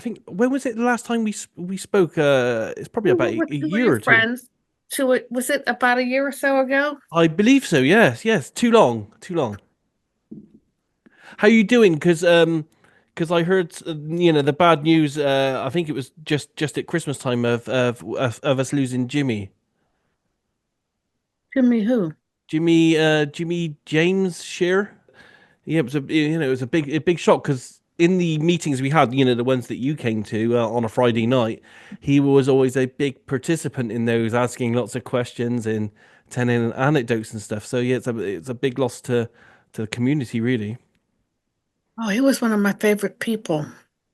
think when was it the last time we spoke? It's probably Who about were, a who were year your or two. friends? Was it about a year or so ago? I believe so. Yes, yes. Too long, too long. How you doing? Because I heard the bad news. I think it was just at Christmas time of us losing Jimmy. Jimmy who? Jimmy James Shear. Yeah, it was it was a big shock because in the meetings we had, the ones that you came to on a Friday night, he was always a big participant in those, asking lots of questions and telling anecdotes and stuff. So yeah, it's a big loss to the community, really. Oh, he was one of my favorite people.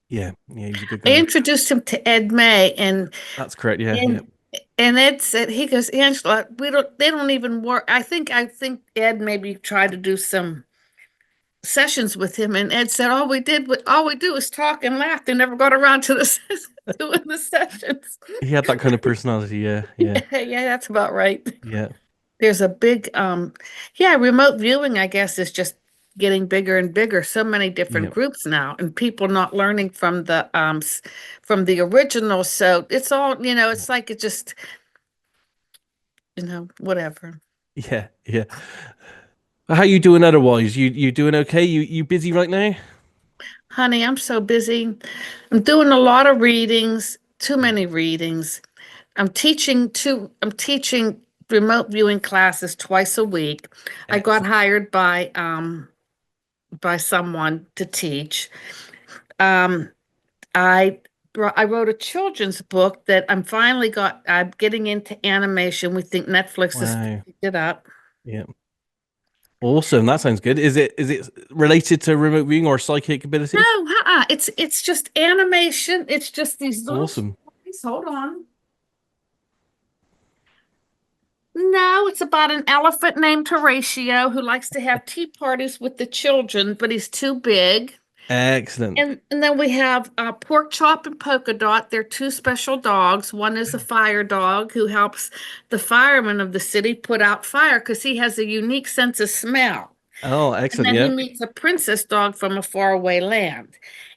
Yeah, yeah, he was a good I guy. introduced him to Ed May, and That's correct. Yeah, yeah, and and Ed said, he goes, Angela, they don't even work. I think Ed maybe tried to do some sessions with him, and Ed said all we do is talk and laugh. They never got around to the doing the sessions. he had that kind of personality. Yeah, yeah, Yeah, that's about right. yeah, There's a big yeah, remote viewing, I guess, is just getting bigger and bigger. So many different yeah, groups now, and people not learning from from the original. So it's all, it's like it just, whatever. yeah, yeah. How you doing otherwise? You doing okay? You busy right now? Honey, I'm so busy. I'm doing a lot of readings, too many readings. I'm teaching remote viewing classes twice a week. I got Excellent. hired by someone to teach. Um, I wrote a children's book that I'm getting into animation. We think Netflix has Wow. picked it up. Yeah. Awesome. That sounds good. Is it related to remote viewing or psychic No, ability? it's just animation. It's just these little Awesome. stories. Hold on. No, it's about an elephant named Horatio who likes to have tea parties with the children, but he's too big. Excellent. And then we have Pork Chop and Polka Dot. They're two special dogs. One is a fire dog who helps the firemen of the city put out fire because he has a unique sense of smell. Oh, And excellent. then he Yeah. meets a princess dog from a faraway land.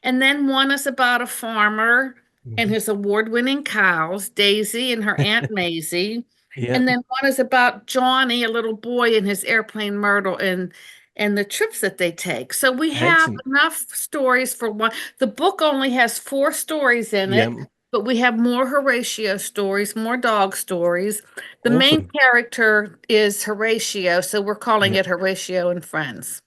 And then one is about a farmer and Mhm. his award-winning cows, Daisy and her Aunt Maisie. Yeah. And then one is about Johnny, a little boy, and his airplane Myrtle and the trips that they take. So we have Excellent. enough stories for one. The book only has four stories in it, Yeah. but we have more Horatio stories, more dog stories. The main Awesome. character is Horatio, so we're calling Yeah. it Horatio and Friends.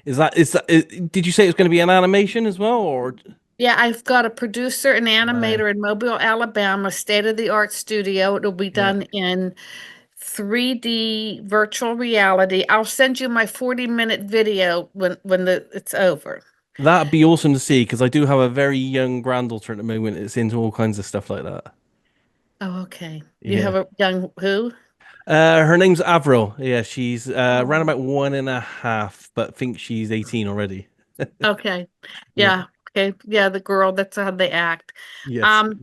Did you say it's going to be an animation as well, or? Yeah, I've got a producer and Wow. animator in Mobile, Alabama, state-of-the-art studio. It'll be Yeah. done in 3D virtual reality. I'll send you my 40-minute video when it's over. That'd be awesome to see because I do have a very young granddaughter at the moment. It's into all kinds of stuff like that. Oh, okay. You have Yeah. a young who? Her name's Avril. Yeah, she's around Oh, about 1.5, but thinks she's 18 already. okay. Yeah. Yeah. Okay. Yeah, the girl, that's how they act. Yes. Um,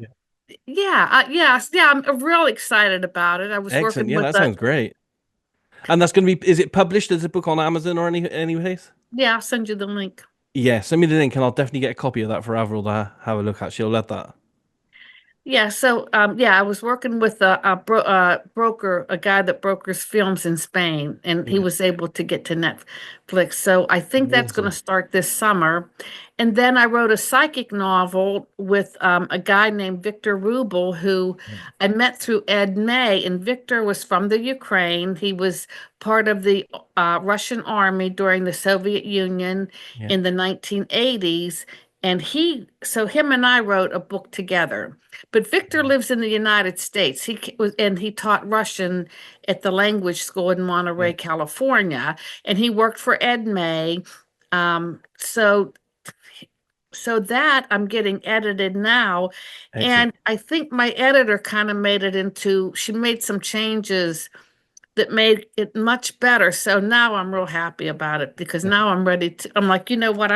Yeah. yes, yeah, I'm real excited about it. I was Excellent. working Yeah, with that a sounds great. And that's going to be, is it published as a book on Amazon or any place? yeah, I'll send you the link. Yeah, send me the link and I'll definitely get a copy of that for Avril to have a look at. She'll love that. Yeah, so yeah, I was working with broker, a guy that brokers films in Spain, and he Yeah. was able to get to Netflix. So I think that's going to Awesome. start this summer. And then I wrote a psychic novel with a guy named Victor Rubel, who Yeah. I met through Ed May. And Victor was from the Ukraine. He was part of the Russian army during the Soviet Union Yeah. in the 1980s. And so him and I wrote a book together. But Victor lives in the United States. He taught Russian at the language school in Yeah. Monterey, California, and he worked for Ed May. Um, so so that I'm getting edited now, Excellent. and I think my editor kind of made it into she made some changes that made it much better. So now I'm real happy about it because now I'm ready to I'm like, you know what,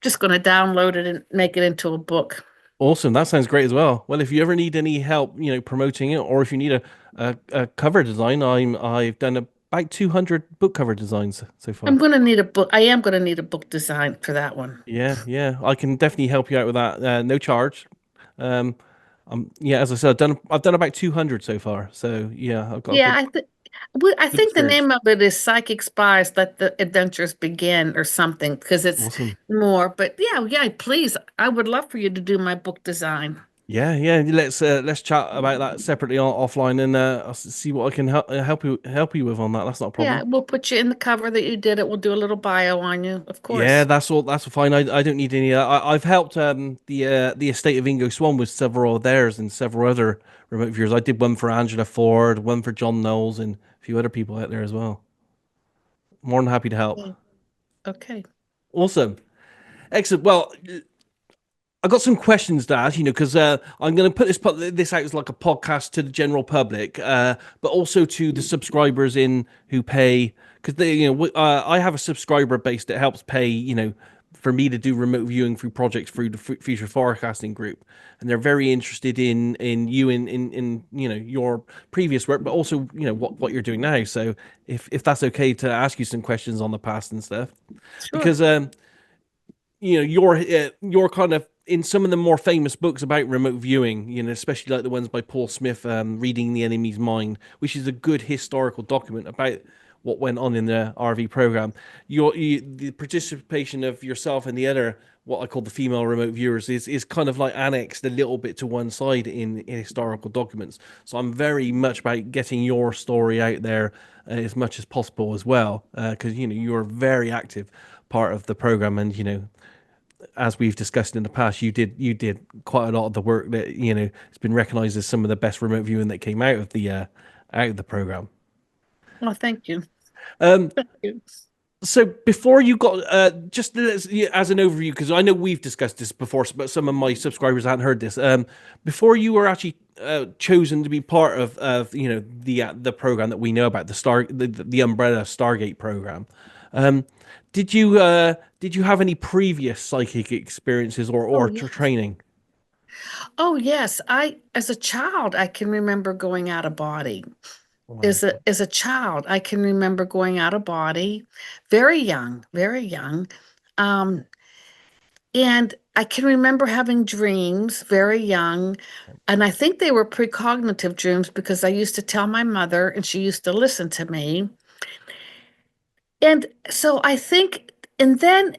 just gonna download it and make it into a book. Awesome. That sounds great as well. Well, if you ever need any help, promoting it, or if you need a cover design, I've done about 200 book cover designs so I'm far. gonna need a book. I am gonna need a book design for that one. Yeah, yeah, I can definitely help you out with that. No charge. Um, yeah, as I said, I've done about 200 so far. So yeah, I've got a Yeah, good I good think the experience. name of it is Psychic Spies Let the Adventures Begin or something because it's Awesome. more. But yeah, yeah, please, I would love for you to do my book design. Yeah, yeah. Let's chat about that separately offline, and I'll see what I can help you with on that. That's not a Yeah, problem. we'll put you in the cover that you did it. We'll do a little bio on you, of Yeah, course. that's all. That's fine. I don't need any. I've helped the estate of Ingo Swan with several of theirs and several other remote viewers. I did one for Angela Ford, one for John Knowles, and a few other people out there as well. More than happy to help. Yeah. Okay. Awesome, excellent. Well, I got some questions, Dad. Because I'm going to put this out as like a podcast to the general public, but also to the subscribers in who pay because I have a subscriber base that helps pay, for me to do remote viewing through projects through the future forecasting group, and they're very interested in you in your previous work, but also what you're doing now. So if that's okay to ask you some questions on the past and stuff, Sure. because you're kind of in some of the more famous books about remote viewing, especially like the ones by Paul Smith, reading the enemy's mind, which is a good historical document about what went on in the RV program. The participation of yourself and the other, what I call the female remote viewers, is kind of like annexed a little bit to one side in historical documents. So I'm very much about getting your story out there as much as possible as well, because you're very active part of the program, and as we've discussed in the past, you did quite a lot of the work that has been recognised as some of the best remote viewing that came out of the program. Well, thank you. Um, Thank you. so before you got just as an overview, because I know we've discussed this before, but some of my subscribers hadn't heard this. Before you were actually chosen to be part of the program that we know about, the umbrella Stargate program. Um, did you have any previous psychic experiences Oh, or yes. training? Oh, yes. As a child, I can remember going out of body. Wow. As a child, I can remember going out of body, very young, very young. Um, and I can remember having dreams very young. And I think they were precognitive dreams because I used to tell my mother and she used to listen to me. And so I think, and then,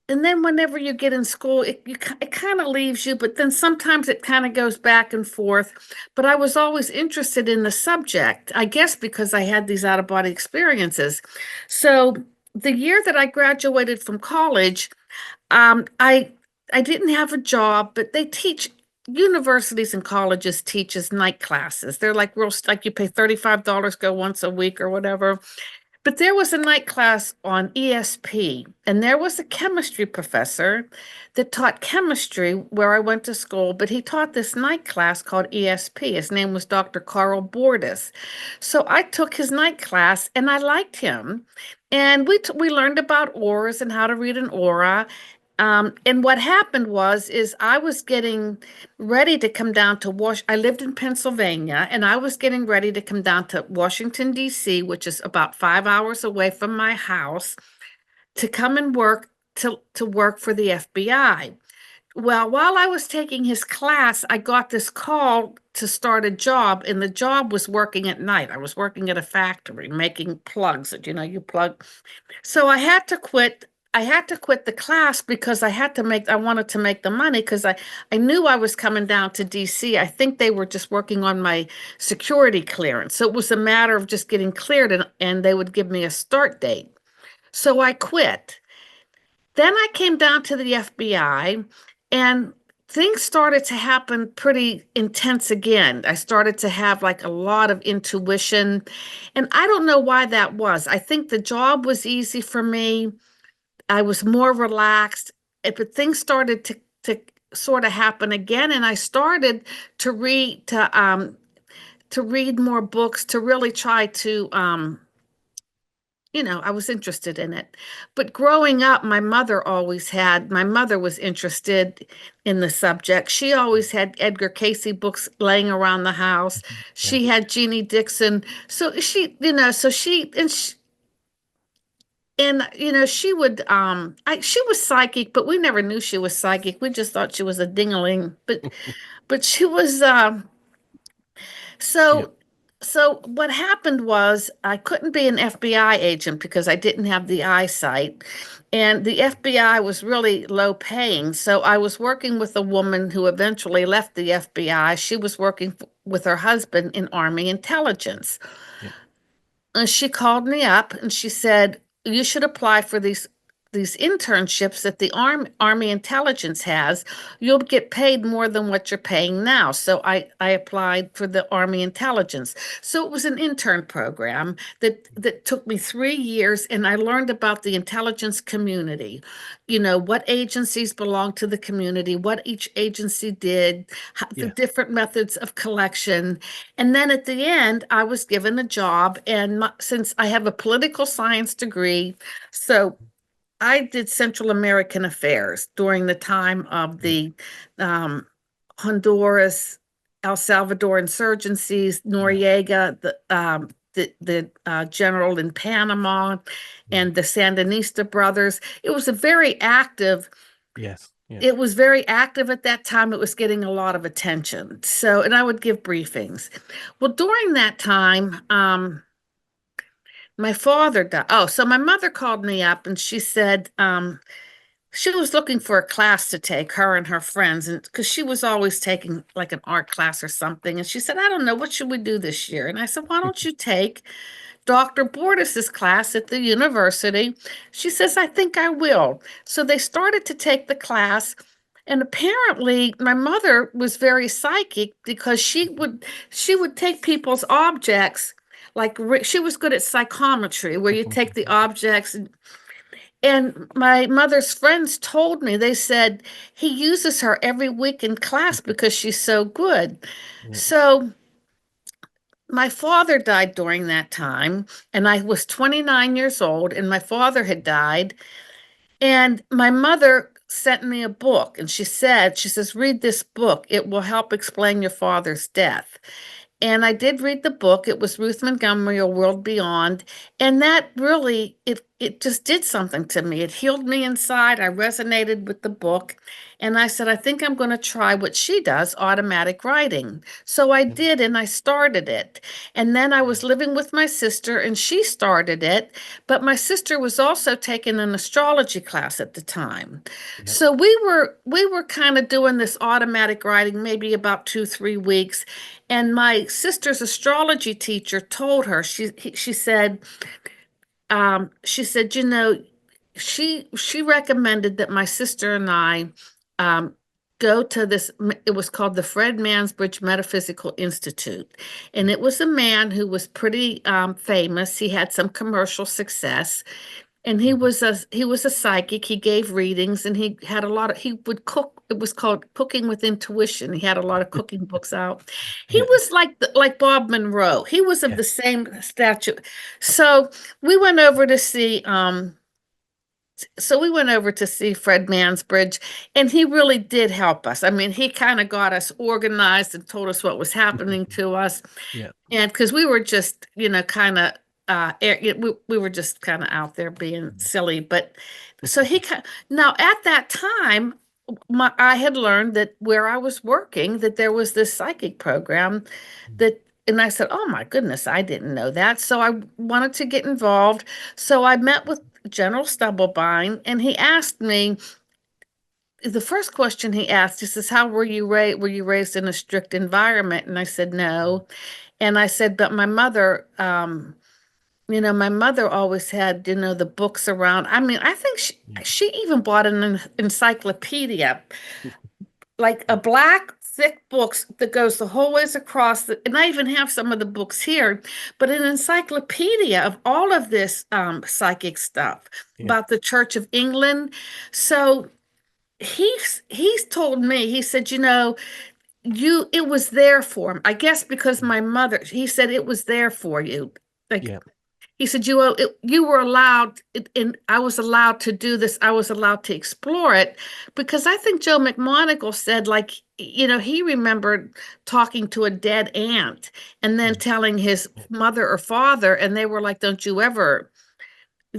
and then whenever you get in school, it kind of leaves you, but then sometimes it kind of goes back and forth. But I was always interested in the subject, I guess because I had these out of body experiences. So the year that I graduated from college, um, I I didn't have a job, but they teach universities and colleges teaches night classes. They're like real like you pay $35, go once a week or whatever. But there was a night class on ESP, and there was a chemistry professor that taught chemistry where I went to school, but he taught this night class called ESP. His name was Dr. Carl Bordis. So I took his night class and I liked him. And we learned about auras and how to read an aura. And what happened is I was getting ready to come down to I lived in Pennsylvania, and I was getting ready to come down to Washington, D.C., which is about 5 hours away from my house, to come and work to work for the FBI. Well, while I was taking his class, I got this call to start a job, and the job was working at night. I was working at a factory making plugs that you plug. So I had to quit the class because I wanted to make the money because I knew I was coming down to DC. I think they were just working on my security clearance. So it was a matter of just getting cleared and they would give me a start date. So I quit. Then I came down to the FBI and things started to happen pretty intense again. I started to have like a lot of intuition. And I don't know why that was. I think the job was easy for me. I was more relaxed, but things started to sort of happen again, and I started to read more books to really try I was interested in it. But growing up, my mother was interested in the subject. She always had Edgar Casey books laying around the house. Yeah. She had Jeannie Dixon. So she would she was psychic, but we never knew she was psychic. We just thought she was a dingaling. But she was Yeah. so so what happened was I couldn't be an FBI agent because I didn't have the eyesight. And the FBI was really low paying. So I was working with a woman who eventually left the FBI. She was working with her husband in Army intelligence. Yeah. And she called me up and she said, "You should apply for these internships that the Army Intelligence has. You'll get paid more than what you're paying now." So I applied for the Army Intelligence. So it was an intern program that took me 3 years, and I learned about the intelligence community. What agencies belong to the community, what each agency did, the Yeah. different methods of collection. And then at the end, I was given a job. And since I have a political science degree, so I did Central American affairs during the time of Yeah. the um, Honduras, El Salvador insurgencies, Yeah. Noriega, the general in Panama, Yeah. and the Sandinista brothers. Yes. Yeah. It was very active at that time. It was getting a lot of attention. So, and I would give briefings. Well, during that time, my father died. Oh, so my mother called me up and she said, she was looking for a class to take, her and her friends, and because she was always taking like an art class or something. And she said, "I don't know, what should we do this year?" And I said, "Why don't you take Dr. Bordis's class at the university?" She says, "I think I will." So they started to take the class. And apparently my mother was very psychic because she would take people's objects, like she was good at psychometry, where you take the objects. And my mother's friends told me, they said, he uses her every week in class because she's so good. Yeah. So my father died during that time, and I was 29 years old, and my father had died. And my mother sent me a book, and she says, "Read this book. It will help explain your father's death." And I did read the book. It was Ruth Montgomery, A World Beyond. And that really, it just did something to me. It healed me inside. I resonated with the book. And I said, I think I'm going to try what she does, automatic writing. So I Yeah. did, and I started it. And then I was living with my sister, and she started it. But my sister was also taking an astrology class at the time. Yeah. So we were kind of doing this automatic writing maybe about 2, 3 weeks. And my sister's astrology teacher told her, she said, she recommended that my sister and I um, go to this. It was called the Fred Mansbridge Metaphysical Institute, and it was a man who was pretty famous. He had some commercial success, and he Mhm. was a psychic. He gave readings, and he would cook. It was called Cooking with Intuition. He had a lot of cooking books out. He Yeah. was like Bob Monroe. He was of Yeah. the same stature. So we went over to see Fred Mansbridge, and he really did help us. I mean, he kind of got us organized and told us what was happening to us. Yeah. And because we were just, kind of, we were just kind of out there being Mhm. silly. But so now at that time, I had learned that where I was working, that there was this psychic program and I said, "Oh my goodness, I didn't know that." So I wanted to get involved. So I met with General Stubblebine, and he asked me, the first question he asked, he says, "How were you raised? Were you raised in a strict environment?" And I said, "No." And I said, "But my mother, my mother always had, the books around. I mean, I think Yeah. she even bought an encyclopedia, like a black thick books that goes the whole ways across and I even have some of the books here, but an encyclopedia of all of this psychic stuff Yeah. about the Church of England." So he's told me, he said, it was there for him. I guess because my mother, he said, it was there for you. Like, Yeah. he said, you were allowed, and I was allowed to do this. I was allowed to explore it because I think Joe McMonagle said, like, he remembered talking to a dead aunt and then Mm. telling his mother or father, and they were like,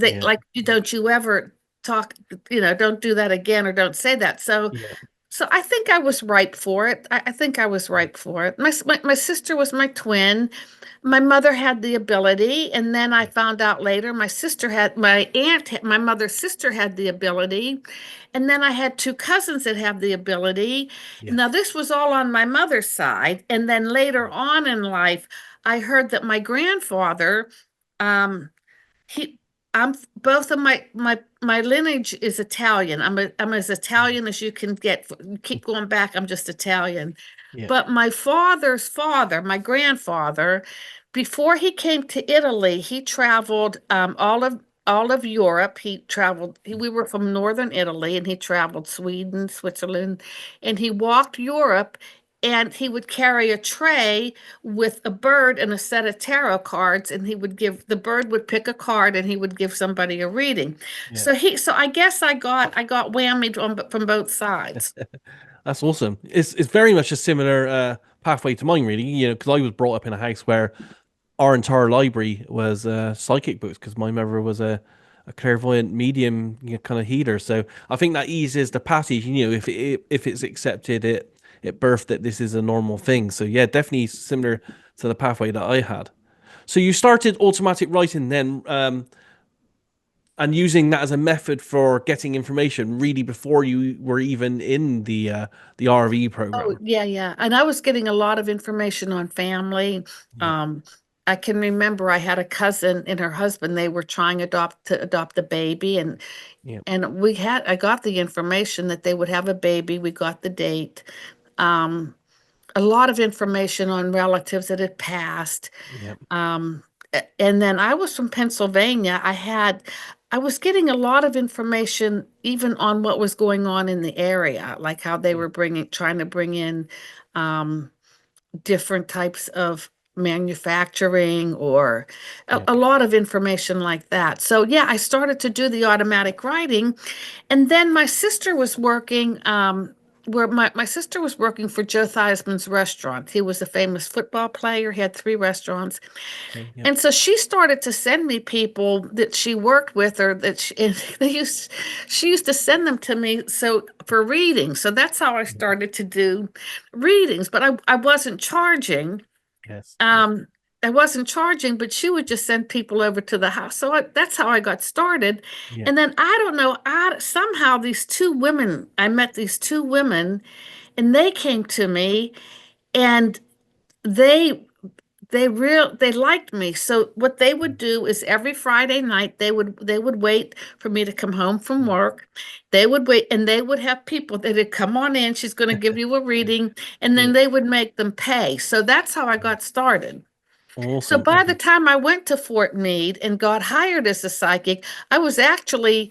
Yeah, don't you ever talk, don't do that again or don't say that. yeah, So I think I was ripe for it. I think I was ripe for it. My sister was my twin. My mother had the ability, and then I yeah, found out later my mother's sister had the ability, and then I had two cousins that have the ability. yeah, Now this was all on my mother's side, and then later on in life, I heard that my grandfather, um, he I'm both of my lineage is Italian. I'm as Italian as you can get. You keep going back, I'm just Italian. yeah, But my father's father, my grandfather, before he came to Italy, he traveled all of Europe. He traveled. We were from northern Italy, and he traveled Sweden, Switzerland, and he walked Europe. And he would carry a tray with a bird and a set of tarot cards, and the bird would pick a card, and he would give somebody a reading. yeah. So I guess I got whammied from both sides. That's awesome. It's very much a similar pathway to mine, really. Because I was brought up in a house where our entire library was psychic books because my mother was a clairvoyant medium, kind of healer. So I think that eases the passage. If it's accepted, it birthed that this is a normal thing. So yeah, definitely similar to the pathway that I had. So you started automatic writing then, and using that as a method for getting information really before you were even in the RV Oh, program. yeah, yeah. And I was getting a lot of information on family. Yeah, Um, I can remember I had a cousin and her husband, they were trying to adopt a baby, yeah, and I got the information that they would have a baby. We got the date. Um, a lot of information on relatives that had passed. yeah, And then I was from Pennsylvania. I was getting a lot of information even on what was going on in the area, like how they yeah, were trying to bring in um, different types of manufacturing or yeah, a lot of information like that. So yeah, I started to do the automatic writing, and then my sister was working. Where my sister was working for Joe Theismann's restaurant. He was a famous football player. He had three restaurants. okay, yeah, And so she started to send me people that she worked with, or that she used to send them to me for reading. So that's how I yeah, started to do readings, but I wasn't charging. yes, yeah, Um, I wasn't charging, but she would just send people over to the house. That's how I got started. yeah, And then I don't know, somehow I met these two women, and they came to me, and they they liked me. So what they would do is every Friday night they would wait for me to come home from yeah, work. They would wait, and they would have people that would come on in. She's going to give you a reading, and then yeah, they would make them pay. So that's how I yeah. got started. So Awesome, by the awesome. time I went to Fort Meade and got hired as a psychic, I was actually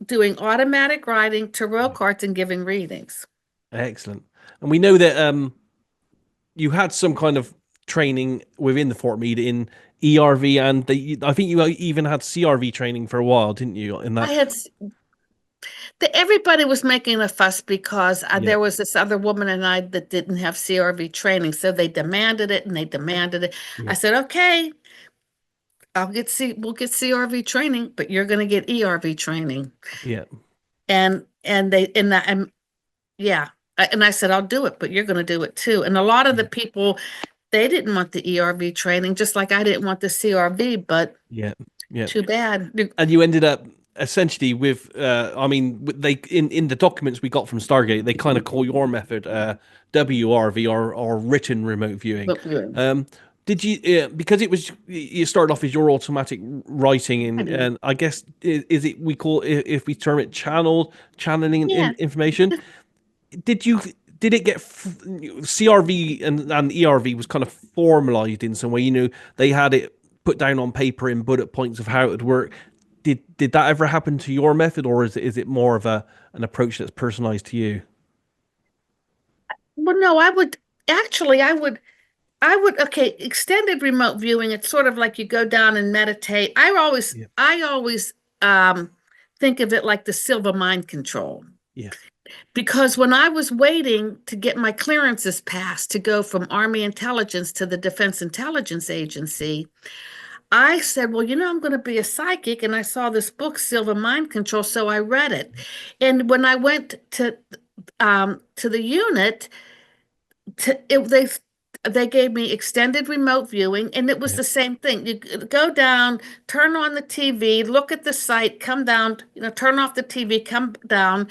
doing automatic writing, tarot Yeah. cards, and giving readings. Excellent. And we know that you had some kind of training within the Fort Meade in ERV, and I think you even had CRV training for a while, didn't you? In I that, had everybody was making a fuss because yeah, there was this other woman and I that didn't have CRV training, so they demanded it and they demanded it. I yeah, said, "Okay, we'll get CRV training, but you're going to get ERV training." yeah, And they and yeah, and I said, "I'll do it, but you're going to do it too." And a lot of the yeah, people, they didn't want the ERV training, just like I didn't want the CRV, but yeah, yeah. too bad. And you ended up essentially with I mean they in the documents we got from Stargate they kind of call your method WRV, or written remote viewing. But good. um did you because it was you started off as your automatic writing, I did. and I guess is it we call if we term it channeling Yeah. information, did you did it get CRV and ERV was kind of formalized in some way? They had it put down on paper in bullet points of how it would work. Did that ever happen to your method, or is it more of a an approach that's personalized to you? Well, no, I would actually, I would, okay, extended remote viewing, it's sort of like you go down and meditate. Yeah. I always think of it like the silver mind control. Yes. Because when I was waiting to get my clearances passed to go from Army Intelligence to the Defense Intelligence Agency, I said, well, I'm going to be a psychic. And I saw this book, Silver Mind Control. So I read it. And when I went to the unit, to, it, they gave me extended remote viewing, and it was Yeah. the same thing. You go down, turn on the TV, look at the site, come down, turn off the TV, come down,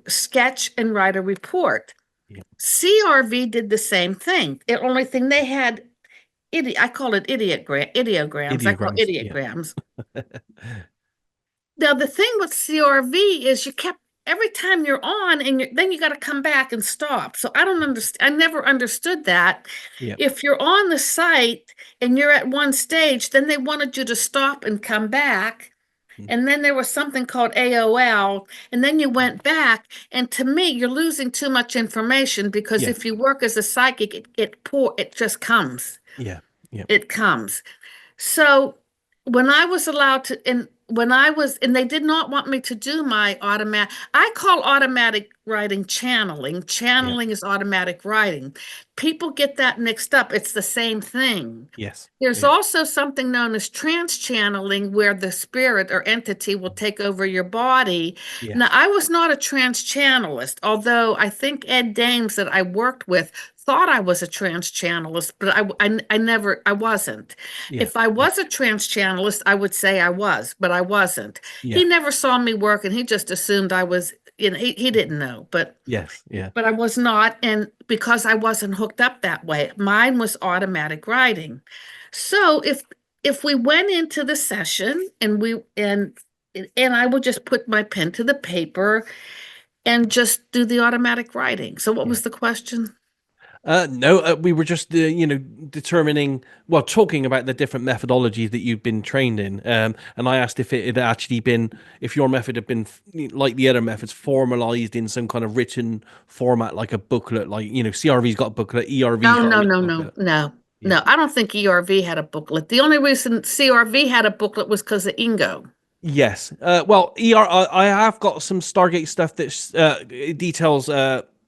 sketch and write a report. Yeah. CRV did the same thing. The only thing they had, I call it ideograms. I call Ideograms. Yeah. ideograms. Now, the thing with CRV is you kept every time you're on and then you got to come back and stop. So I don't understand. I never understood that. Yeah. If you're on the site and you're at one stage, then they wanted you to stop and come back. Mm. And then there was something called AOL, and then you went back. And to me, you're losing too much information because Yeah. if you work as a psychic, it just comes. Yeah. Yeah. It comes. So when I was allowed to, and they did not want me to do my automatic, I call automatic writing channeling. Yeah. Channeling is automatic writing. People get that mixed up. It's the same thing. Yes. There's Yeah. also something known as trance channeling, where the spirit or entity will take over your body. Yeah. Now, I was not a trance channelist, although I think Ed Dames that I worked with thought I was a trance channelist, but I wasn't. Yeah. If I Yeah. was a trance channelist, I would say I was, but I wasn't. He Yeah. never saw me work, and he just assumed I was, he didn't know, Yes. Yeah. but I was not, and because I wasn't hooked up that way, mine was automatic writing. So if we went into the session and I would just put my pen to the paper and just do the automatic writing. So what Yeah. was the question? No, we were just, determining, well, talking about the different methodologies that you've been trained in. And I asked if it had actually been, if your method had been like the other methods, formalized in some kind of written format, like a booklet, like, CRV's got a booklet, ERV's No, got a no, little no, no, booklet. no, Yeah. no. I don't think ERV had a booklet. The only reason CRV had a booklet was because of Ingo. Yes. Well, I have got some Stargate stuff that details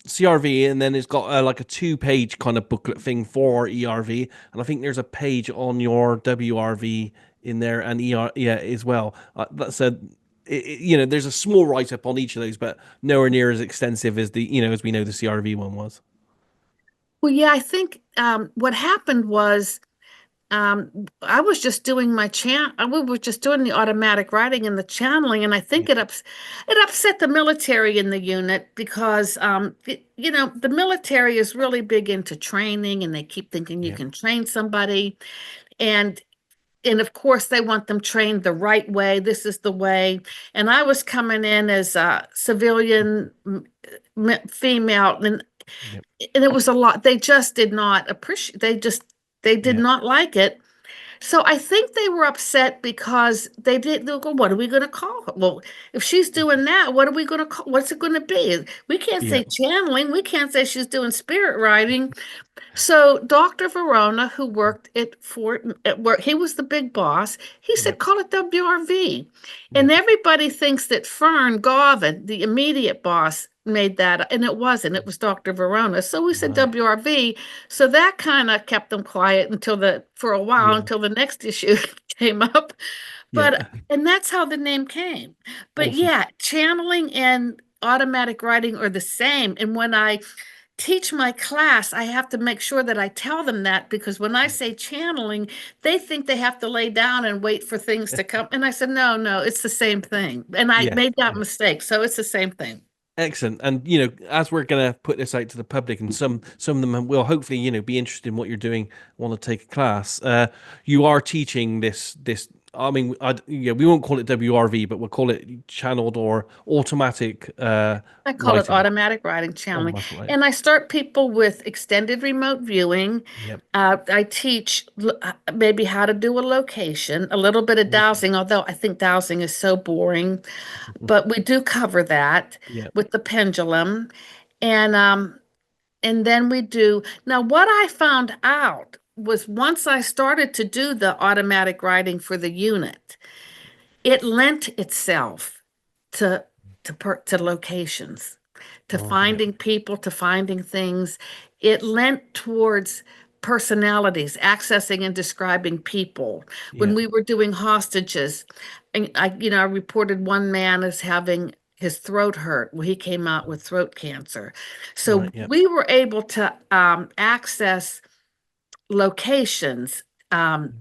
CRV, and then it's got like a 2-page kind of booklet thing for ERV, and I think there's a page on your WRV in there and yeah, as well. That's a there's a small write up on each of those, but nowhere near as extensive as as we know the CRV one was. Well, yeah, I think what happened was I was just doing we were just doing the automatic writing and the channeling, and I Yeah. think it upset the military in the unit because the military is really big into training, and they keep thinking you Yeah. can train somebody, and of course they want them trained the right way. This is the way. And I was coming in as a civilian female, Yeah. and it was a lot. They just did not appreciate. They did Yeah. not like it. So I think they were upset because they'll go, what are we going to call her? Well, if she's doing that, what are we going to call? What's it going to be? We can't Yeah. say channeling. We can't say she's doing spirit writing. So Dr. Verona, who worked at work, he was the big boss. He Yeah. said, call it WRV. Yeah. And everybody thinks that Fern Garvin, the immediate boss, made that, and it wasn't. It was Dr. Verona. So we said Right. WRV. So that kind of kept them quiet for a while Yeah. until the next issue came up. Yeah. And that's how the name came. But Awesome. yeah, channeling and automatic writing are the same. And when I teach my class, I have to make sure that I tell them that, because when I say channeling, they think they have to lay down and wait for things to come. And I said, no, no, it's the same thing. And I Yes. made that Yeah. mistake. So it's the same thing. Excellent. And as we're gonna put this out to the public, and some of them will hopefully be interested in what you're doing, want to take a class. You are teaching this. I mean, we won't call it WRV, but we'll call it channeled or automatic I call it writing. automatic writing channeling. Automatic writing. And I start people with extended remote viewing. Yep. I teach maybe how to do a location, a little bit of dowsing, although I think dowsing is so boring, but we do cover that Yep. with the pendulum. And and then we do. Now, what I found out was once I started to do the automatic writing for the unit, it lent itself to to locations, to Oh, yeah. finding people, to finding things. It lent towards personalities, accessing and describing people. When Yeah. we were doing hostages, and I reported one man as having his throat hurt. Well, he came out with throat cancer. So Right. Yeah. we were able to access locations,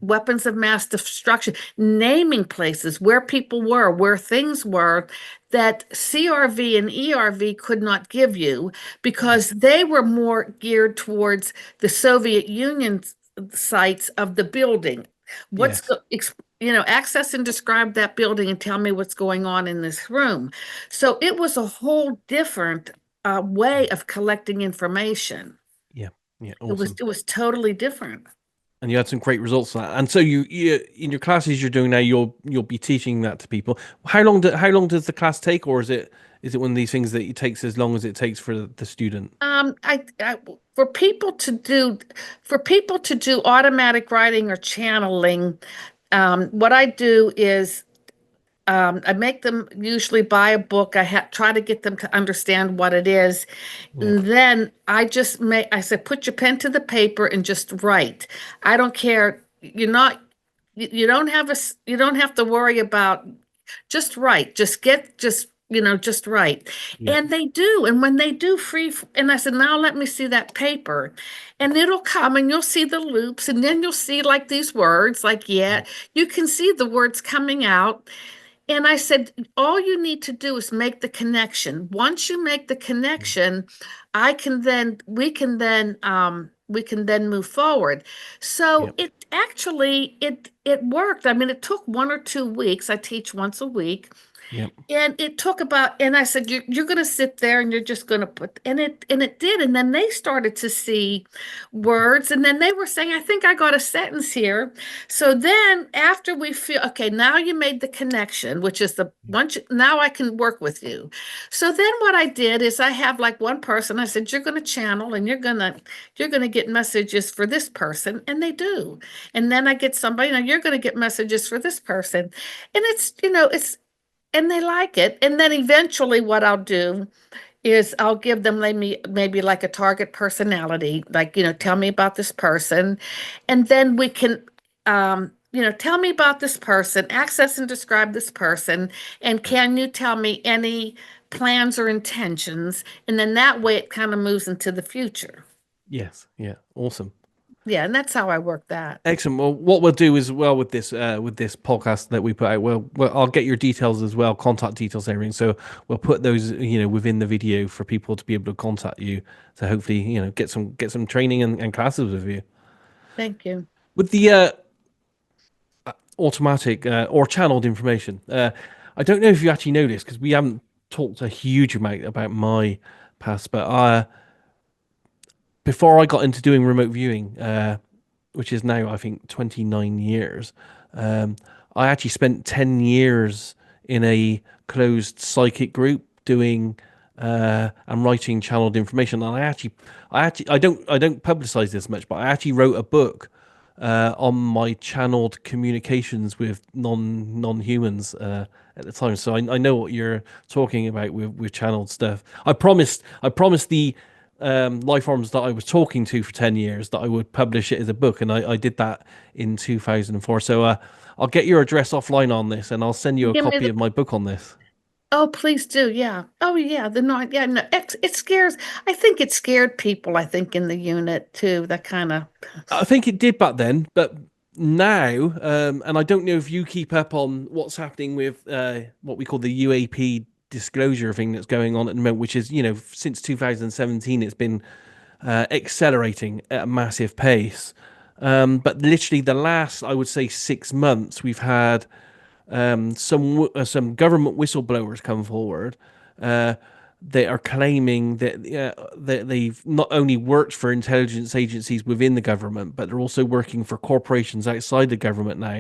weapons of mass destruction, naming places where people were, where things were that CRV and ERV could not give you Yeah. because they were more geared towards the Soviet Union sites of the building. What's Yes. go, access and describe that building and tell me what's going on in this room. So it was a whole different way of collecting information. Yeah. Yeah. It was Awesome. it was totally different. And you had some great results on that. And so you in your classes you're doing now, you'll be teaching that to people. How long does the class take, or is it one of these things that it takes as long as it takes for the student? I for people to do automatic writing or channeling, what I do is I make them usually buy a book. Try to get them to understand what it is. Yeah. And then I said, put your pen to the paper and just write. I don't care. You don't have to worry about just write. Just write. Yeah. And they do. And when they do and I said, now let me see that paper. And it'll come and you'll see the loops and then you'll see like these words, like, yeah, you can see the words coming out. And I said, all you need to do is make the connection. Once you make the connection, we can then move forward. So Yep. it worked. I mean, it took 1 or 2 weeks. I teach once a week. Yep. And it took about, and I said, you're going to sit there and you're just going to and it did. And then they started to see words. And then they were saying, I think I got a sentence here. So then after we feel, okay, now you made the connection, which is now I can work with you. So then what I did is I have like one person, I said, you're going to channel and you're going to get messages for this person. And they do. And then I get somebody, now you're going to get messages for this person. And and they like it. And then eventually what I'll do is I'll give them maybe like a target personality, like, tell me about this person. And then we can, tell me about this person, access and describe this person. And can you tell me any plans or intentions? And then that way it kind of moves into the future. Yes. Yeah. Awesome. Yeah. And that's how I work that. Excellent. Well, what we'll do as well with this podcast that we put out, I'll get your details as well, contact details, and everything. So we'll put those, within the video for people to be able to contact you. So hopefully, get some training and classes with you. Thank you. With the automatic or channeled information, I don't know if you actually know this because we haven't talked a huge amount about my past, but before I got into doing remote viewing, which is now I think 29 years. I actually spent 10 years in a closed psychic group doing and writing channeled information. And I don't publicize this much, but I actually wrote a book on my channeled communications with non-humans at the time. So I know what you're talking about with channeled stuff. I promised the life forms that I was talking to for 10 years that I would publish it as a book, and I did that in 2004. So I'll get your address offline on this and I'll send you a Give me copy the of my book on this. Oh, please do. Yeah. Oh, yeah. Yeah. No, it scares. I think it scared people. I think in the unit too. That kind of. I think it did back then, but now, and I don't know if you keep up on what's happening with what we call the UAP disclosure thing that's going on at the moment, which is, since 2017, it's been accelerating at a massive pace. But literally the last, I would say, 6 months, we've had some government whistleblowers come forward. They are claiming that they've not only worked for intelligence agencies within the government, but they're also working for corporations outside the government now,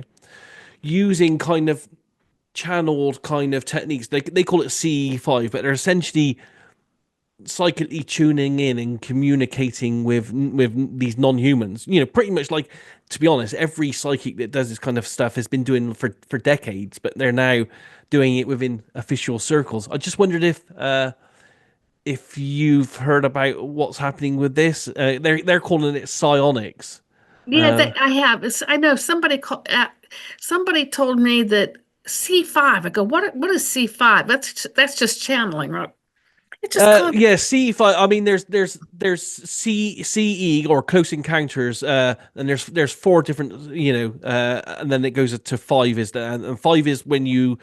using kind of channeled kind of techniques. They call it CE5, but they're essentially psychically tuning in and communicating with these non-humans. Pretty much like, to be honest, every psychic that does this kind of stuff has been doing for decades, but they're now doing it within official circles. I just wondered if you've heard about what's happening with this. They're calling it psionics. Yeah, that I have. I know somebody told me that C5. I go, what is C5? That's just channeling, right? It just kind of, Yeah, C5. I mean, there's CE or close encounters, and there's four different, and then it goes to five is and five is when you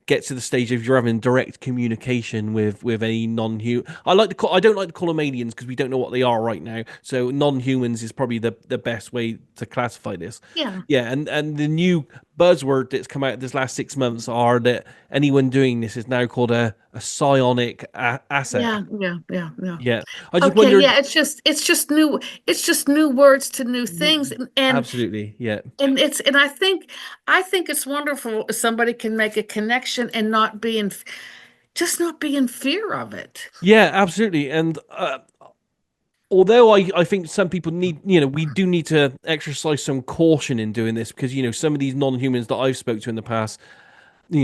get to the stage of you're having direct communication with any non-human. I don't like to call them aliens because we don't know what they are right now. So non-humans is probably the best way to classify this. yeah, Yeah, and the new buzzword that's come out this last 6 months are that anyone doing this is now called a psionic asset. yeah. Yeah, I just Okay, wondered. yeah, it's just new words to new things, and Absolutely, yeah, I think it's wonderful if somebody can make a connection and not be in fear of it. yeah, absolutely. And although I think some people need, we do need to exercise some caution in doing this because some of these non-humans that I've spoke to in the past,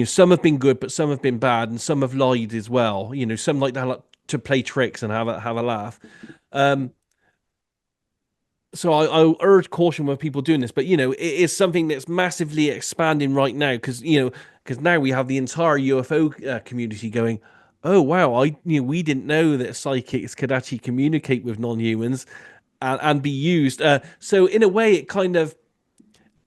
some have been good, but some have been bad, and some have lied as well. Some like to play tricks and have a laugh. So I urge caution with people doing this, but it is something that's massively expanding right now because now we have the entire UFO community going, oh wow, we didn't know that psychics could actually communicate with non-humans and be used. So in a way, it kind of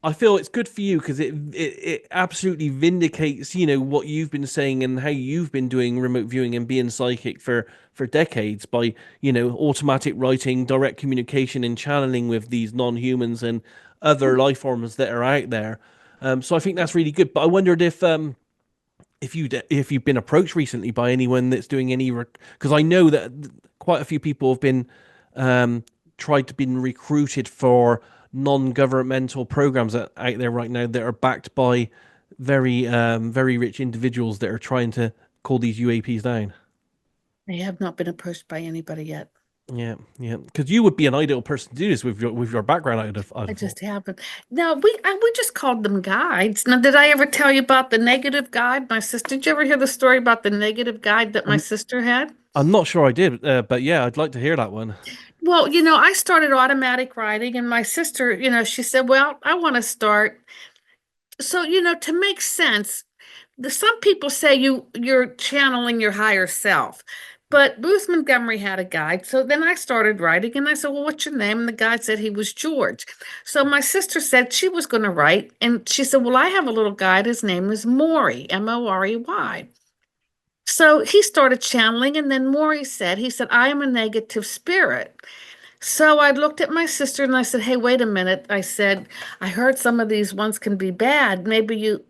I feel it's good for you because it absolutely vindicates what you've been saying and how you've been doing remote viewing and being psychic for decades by automatic writing, direct communication, and channeling with these non-humans and other life forms that are out there. So I think that's really good. But I wondered if you've been approached recently by anyone that's doing any because I know that quite a few people have been um, tried to been recruited for non-governmental programs out there right now that are backed by very rich individuals that are trying to call these UAPs down. I have not been approached by anybody yet. Yeah, yeah, because you would be an ideal person to do this with your background. I'd have I thought. just haven't. No, we just called them guides. Now, did I ever tell you about the negative guide? My sister, did you ever hear the story about the negative guide that my I'm sister had? I'm not sure I did, but yeah, I'd like to hear that one. Well, I started automatic writing, and my sister, she said, "Well, I want to start." So, to make sense, some people say you're channeling your higher self. But Booth Montgomery had a guide. So then I started writing and I said, well, what's your name? And the guide said he was George. So my sister said she was going to write. And she said, well, I have a little guide. His name is Maury, Morey. So he started channeling. And then Maury he said, I am a negative spirit. So I looked at my sister and I said, hey, wait a minute. I said, I heard some of these ones can be bad. Maybe you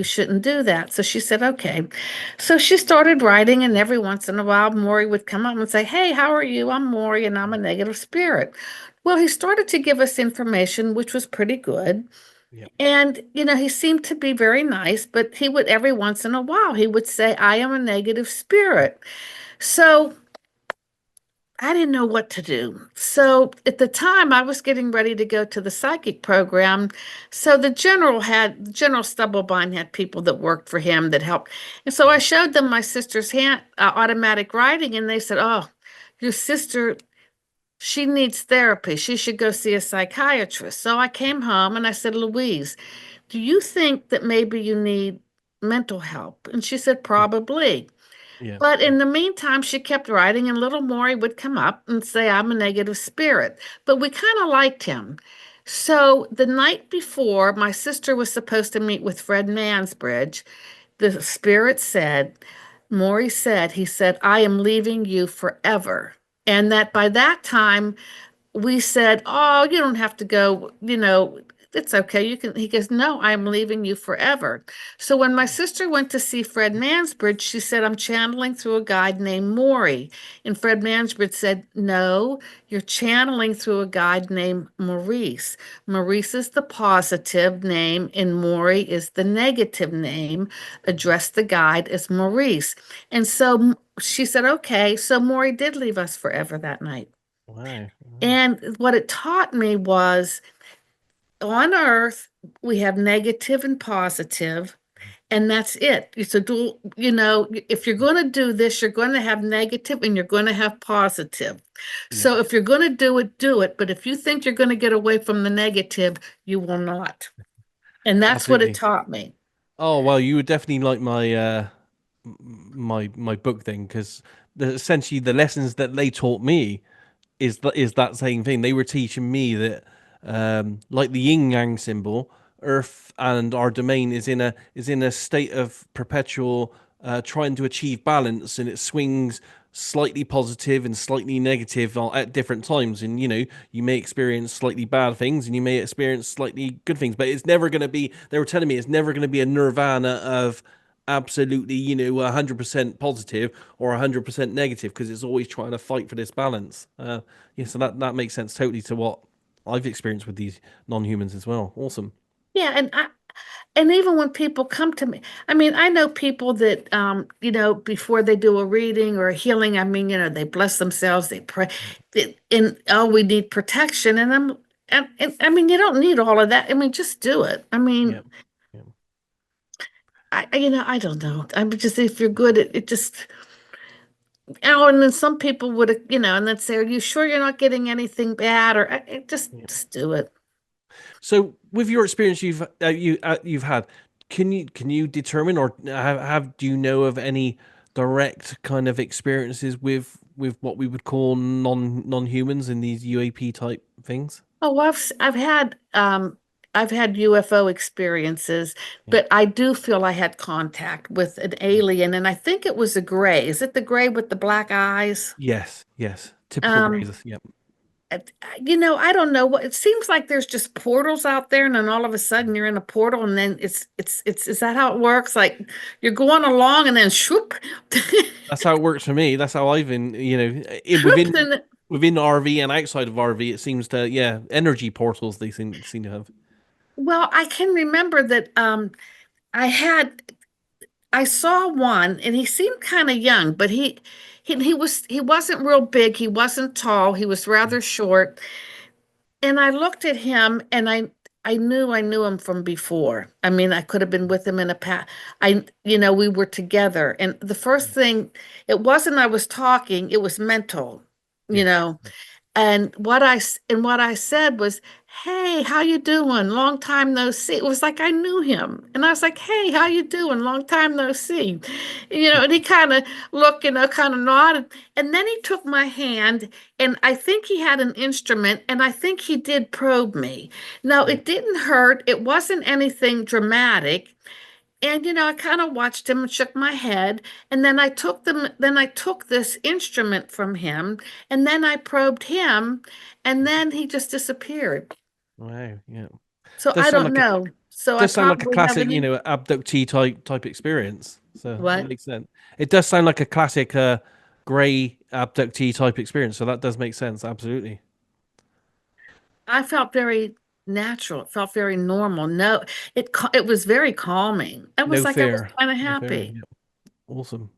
shouldn't do that. So she said, okay. So she started writing, and every once in a while, Maury would come up and say, hey, how are you? I'm Maury, and I'm a negative spirit. Well, he started to give us information, which was pretty good. Yeah, And, he seemed to be very nice, but he would, every once in a while, he would say, I am a negative spirit. So I didn't know what to do. So at the time, I was getting ready to go to the psychic program. So General Stubblebine had people that worked for him that helped. And so I showed them my sister's hand automatic writing, and they said, "Oh, your sister, she needs therapy. She should go see a psychiatrist." So I came home and I said, "Louise, do you think that maybe you need mental help?" And she said, "Probably." yeah, But in the meantime, she kept writing, and little Maury would come up and say, I'm a negative spirit. But we kind of liked him. So the night before, my sister was supposed to meet with Fred Mansbridge. The spirit said, Maury said, he said, I am leaving you forever. And that by that time, we said, oh, you don't have to go, it's okay. You can, he goes, no, I'm leaving you forever. So when my sister went to see Fred Mansbridge, she said, I'm channeling through a guide named Maury. And Fred Mansbridge said, no, you're channeling through a guide named Maurice. Maurice is the positive name and Maury is the negative name. Address the guide as Maurice. And so she said, okay. So Maury did leave us forever that night. Wow. Wow. And what it taught me was on Earth, we have negative and positive, and that's it. It's a dual, if you're going to do this, you're going to have negative and you're going to have positive. Yeah. So if you're going to do it, do it. But if you think you're going to get away from the negative, you will not. And that's what it Absolutely. taught me. Oh well, you would definitely like my my book thing because essentially the lessons that they taught me is that same thing. They were teaching me that like the yin yang symbol, Earth and our domain is in a state of perpetual trying to achieve balance, and it swings slightly positive and slightly negative at different times. And you may experience slightly bad things, and you may experience slightly good things, but it's never going to be. They were telling me it's never going to be a nirvana of absolutely 100% positive or 100% negative because it's always trying to fight for this balance. Yeah, so that makes sense totally to what I've experienced with these non-humans as well. Awesome. Yeah, and even when people come to me, I mean, I know people that before they do a reading or a healing, I mean, they bless themselves, they pray, and oh, we need protection, and I mean, you don't need all of that. I mean, just do it. I Yeah. mean, Yeah. I don't know. I'm just if you're good at it, just and then some people would, and then say, "Are you sure you're not getting anything bad?" Or Yeah. just do it. So, with your experience you've had, can you determine or have do you know of any direct kind of experiences with what we would call non-humans in these UAP type things? Oh, I've had UFO experiences, Yeah. but I do feel I had contact with an alien, and I think it was a gray. Is it the gray with the black eyes? Yes. Yes. Typical Um, grazers. Yep. uh, I don't know what it seems like. There's just portals out there, and then all of a sudden you're in a portal, and then it's is that how it works? Like you're going along, and then shoop, That's how it works for me. That's how I've been, in shoop, and within RV and outside of RV. It seems to, yeah, energy portals they seem to have. well, I can remember that I had I saw one and he seemed kind of young, but he wasn't real big, he wasn't tall, he was rather short. And I looked at him and I knew him from before. I mean, I could have been with him in a past. We were together. And the first thing, it wasn't I was talking, it was mental, you Yes. know. And what I said was, "Hey, how you doing? Long time no see." It was like I knew him, and I was like, "Hey, how you doing? Long time no see." And he kind of looked, kind of nodded, and then he took my hand, and I think he had an instrument, and I think he did probe me. Now, Yeah. it didn't hurt. It wasn't anything dramatic. And I kind of watched him and shook my head, and then I took this instrument from him, and then I probed him, and then he just disappeared. Wow. Yeah. So Does I sound don't like a know. So I does sound like a probably classic, haven't. abductee type experience. So that What? makes sense. It does sound like a classic gray abductee type experience. So that does make sense. Absolutely. I felt very natural. It felt very normal. No, it was very calming. It was No like I was fear. kind of No fear. happy. Yeah. Awesome.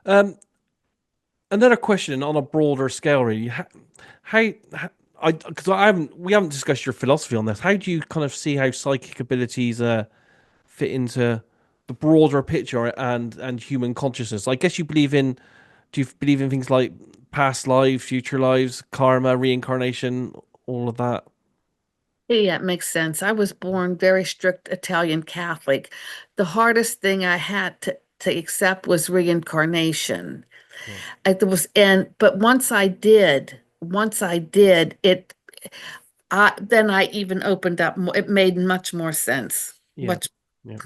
Um, Another question on a broader scale, really. How I because I haven't we haven't discussed your philosophy on this. How do you kind of see how psychic abilities fit into the broader picture and human consciousness? I guess you believe in. Do you believe in things like past lives, future lives, karma, reincarnation, all of that? Yeah, it makes sense. I was born very strict Italian Catholic. The hardest thing I had to accept was reincarnation. Yeah, But once I did, then I even opened up more. It made much more sense. yeah, Much, yeah,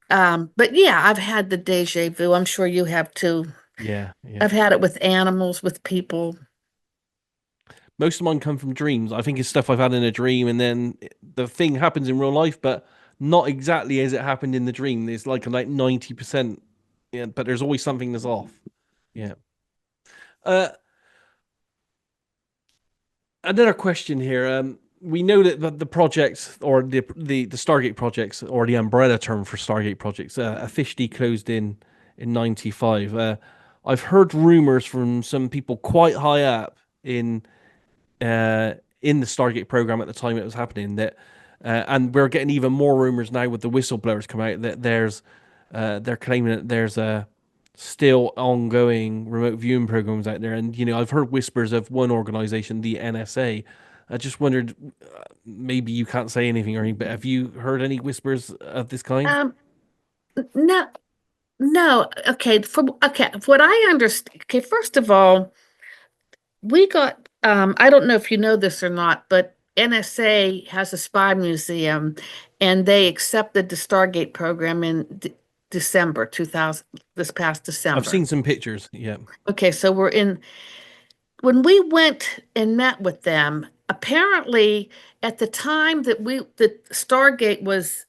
but yeah, I've had the deja vu. I'm sure you have too. yeah, yeah. I've had it with animals, with people. Most of mine come from dreams. I think it's stuff I've had in a dream, and then the thing happens in real life, but not exactly as it happened in the dream. There's like 90%, yeah, but there's always something that's off. Yeah. Uh, Another question here. We know that the projects or the Stargate projects, or the umbrella term for Stargate projects, officially closed in '95. I've heard rumors from some people quite high up uh, in the Stargate program at the time it was happening that, and we're getting even more rumors now with the whistleblowers come out that they're claiming that there's a still ongoing remote viewing programs out there, and I've heard whispers of one organization, the NSA. I just wondered, maybe you can't say anything or anything, but have you heard any whispers of this kind? Um, no, no. Okay, okay, what I understand. Okay, first of all, we got. I don't know if you know this or not, but NSA has a spy museum, and they accepted the Stargate program in December 2000. This past I've December. seen some pictures. Yeah. Okay, so we're in when we went and met with them, apparently at the time that Stargate was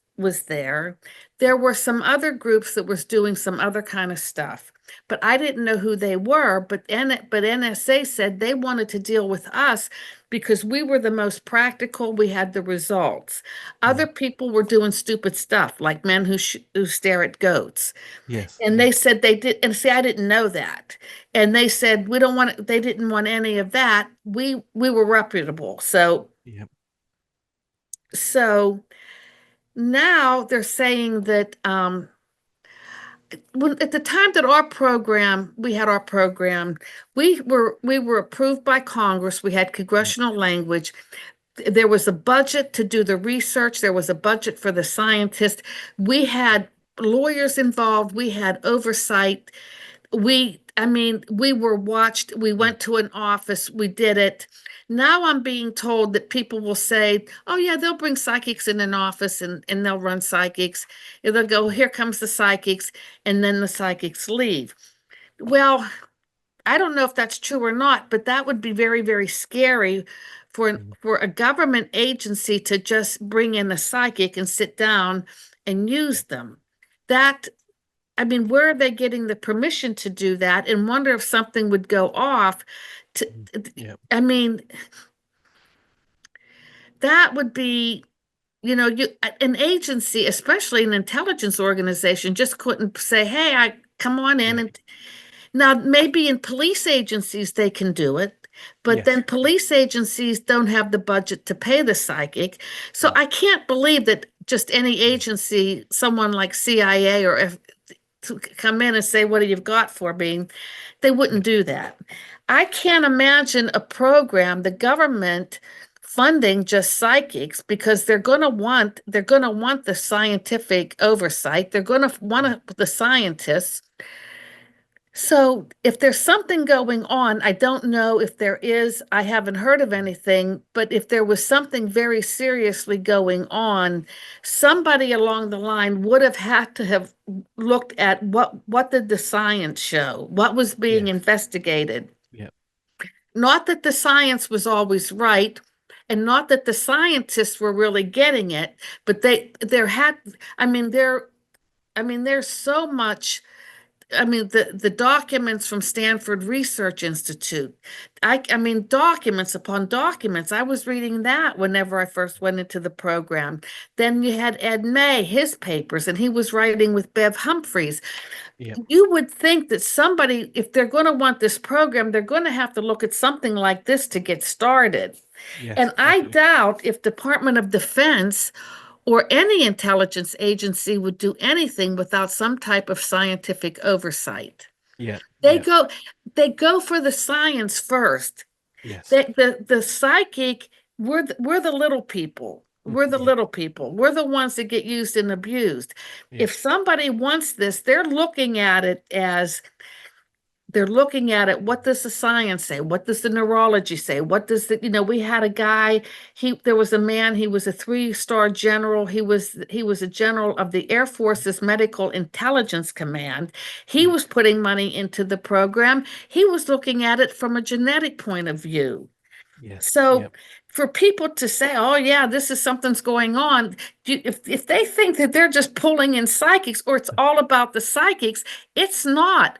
there were some other groups that was doing some other kind of stuff. But I didn't know who they were, but NSA said they wanted to deal with us because we were the most practical, we had the results. Yeah. Other people were doing stupid stuff, like men who stare at goats. Yes. And they said they did, and see, I didn't know that. And they said we don't want they didn't want any of that. We were reputable. Yeah. So now they're saying that when at the time that we had our program, we were approved by Congress. We had Yeah. congressional language. There was a budget to do the research. There was a budget for the scientists. We had lawyers involved. We had oversight. I mean, we were watched. We Yeah. went to an office. We did it. Now I'm being told that people will say, oh, yeah, they'll bring psychics in an office and they'll run psychics. And they'll go, here comes the psychics. And then the psychics leave. Well, I don't know if that's true or not, but that would be very, very scary Mhm. for a government agency to just bring in a psychic and sit down and use them. That I mean, where are they getting the permission to do that? And wonder if something would go off. To, Yeah. I mean, that would be, an agency, especially an intelligence organization, just couldn't say, "Hey, I come on in." Yeah. And now maybe in police agencies they can do it, but Yes. then police agencies don't have the budget to pay the psychic. So Yeah. I can't believe that just any agency, someone like CIA or to come in and say, what do you've got for me? They Yeah. wouldn't do that. I can't imagine a program, the government funding just psychics because they're going to want the scientific oversight. They're going to want the scientists. So if there's something going on, I don't know if there is, I haven't heard of anything, but if there was something very seriously going on, somebody along the line would have had to have looked at what did the science show? What was being Yes. investigated? Yeah. Not that the science was always right, and not that the scientists were really getting it, but there's so much. I mean, the documents from Stanford Research Institute. I mean, documents upon documents. I was reading that whenever I first went into the program. Then you had Ed May, his papers, and he was writing with Bev Humphreys. Yeah. You would think that somebody, if they're going to want this program, they're going to have to look at something like this to get started. Yes. And I Definitely. doubt if Department of Defense or any intelligence agency would do anything without some type of scientific oversight. Yeah. They Yeah. go they go for the science first. Yes. The psychic, we're the little people. We're the Yeah. little people. We're the ones that get used and abused. Yeah. If somebody wants this, they're looking at it. What does the science say? What does the neurology say? What does we had a guy, there was a man, he was a three-star general. He was a general of the Air Force's Medical Intelligence Command. He Yeah. was putting money into the program. He was looking at it from a genetic point of view. Yes. So Yep. for people to say, "Oh yeah, this is something's going on," if they think that they're just pulling in psychics or it's all about the psychics, it's not.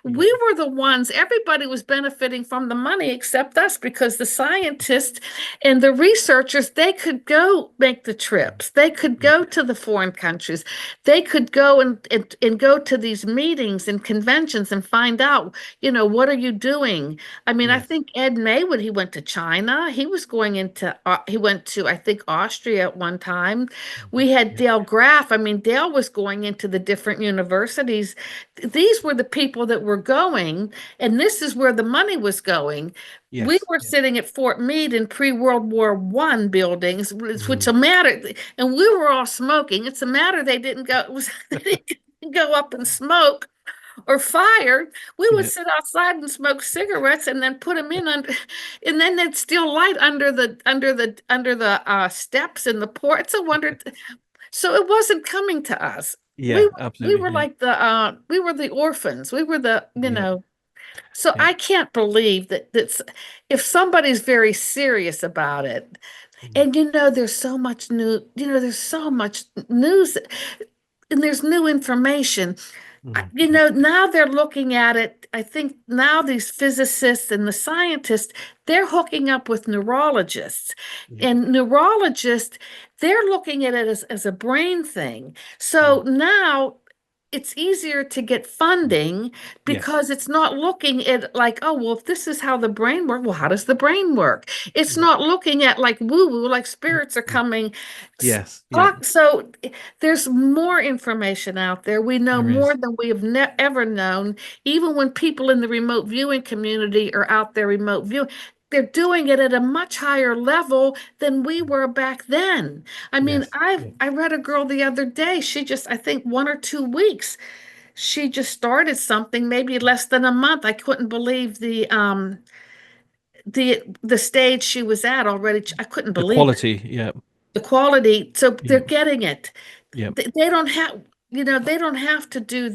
Yep. We were the ones, everybody was benefiting from the money except us because the scientists and the researchers, they could go make the trips. They could Yep. go to the foreign countries. They could go and go to these meetings and conventions and find out, what are you doing? I mean, I Yes. think Ed Maywood, he went to China. He was going into, he went to, I think, Austria at one time. We had Yep. Dale Graff. I mean, Dale was going into the different universities. These were the people that were going, and this is where the money was going. We Yes. were Yep. sitting at Fort Meade in pre-World War One buildings, which Mhm. a matter, and we were all smoking. It's a matter they didn't go, it was, they didn't go up and smoke or fired. We would Yep. sit outside and smoke cigarettes and then put them in under, and then they'd still light under the steps in the porch. It's a wonder. So it wasn't coming to us. Yeah. We Absolutely. were Yeah. like we were the orphans. We were the, Yep. so Yep. I can't believe that if somebody's very serious about it, Mhm. and there's so much there's so much news and there's new information. Mhm. Now they're looking at it. I think now these physicists and the scientists, they're hooking up with neurologists. Yep. And neurologists, they're looking at it as a brain thing. Mhm. So now it's easier to get funding Yes. because it's not looking at like, oh, well, if this is how the brain works, well, how does the brain work? It's Yep. not looking at like woo-woo, like spirits are coming. Yes. Yep. So there's more information out there. We know There more is. than we have ever known. Even when people in the remote viewing community are out there remote viewing, they're doing it at a much higher level than we were back then. I mean, Yes. I Yep. I read a girl the other day. She just, I think 1 or 2 weeks, she just started something, maybe less than a month. I couldn't believe the stage she was at already. I couldn't The believe it. quality. Yep. The quality. So they're Yep. getting it. Yep. They don't have, they don't have to do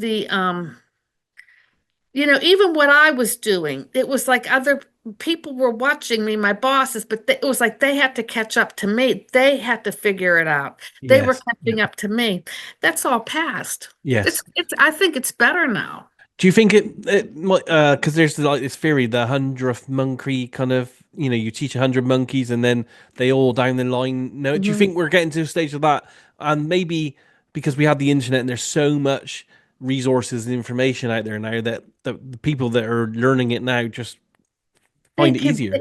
even what I was doing, it was like other people were watching me, my bosses, but it was like they had to catch up to me. They had to figure it out. They were Yes. catching Yep. up to me. That's all past. Yes. I think it's better now. Do you think it might because there's like this theory, the hundredth monkey kind of, you teach 100 monkeys and then they all down the line know it. Do you Mhm. think we're getting to a stage of that? And maybe because we have the internet and there's so much resources and information out there now that the people that are learning it now just They find it can easier.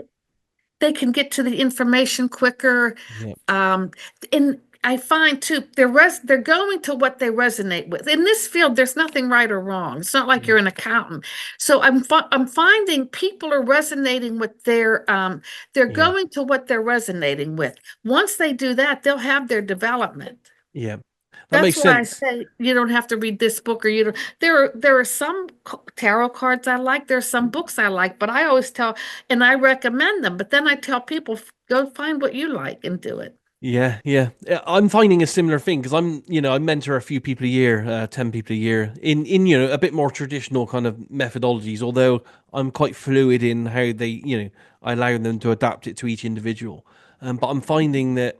they can get to the information quicker. Yeah. Um, and I find too, they're going to what they resonate with. In this field, there's nothing right or wrong. It's not like Yeah. you're an accountant. So I'm finding people are resonating with they're Yeah. going to what they're resonating with. Once they do that, they'll have their development. Yeah. That That's makes why I sense. say you don't have to read this book or you don't. There are some tarot cards I like. There's some books I like, but I always tell and I recommend them. But then I tell people go find what you like and do it. Yeah, yeah. I'm finding a similar thing because I mentor a few people a year, 10 people a year in, a bit more traditional kind of methodologies, although I'm quite fluid in how I allow them to adapt it to each individual. But I'm finding that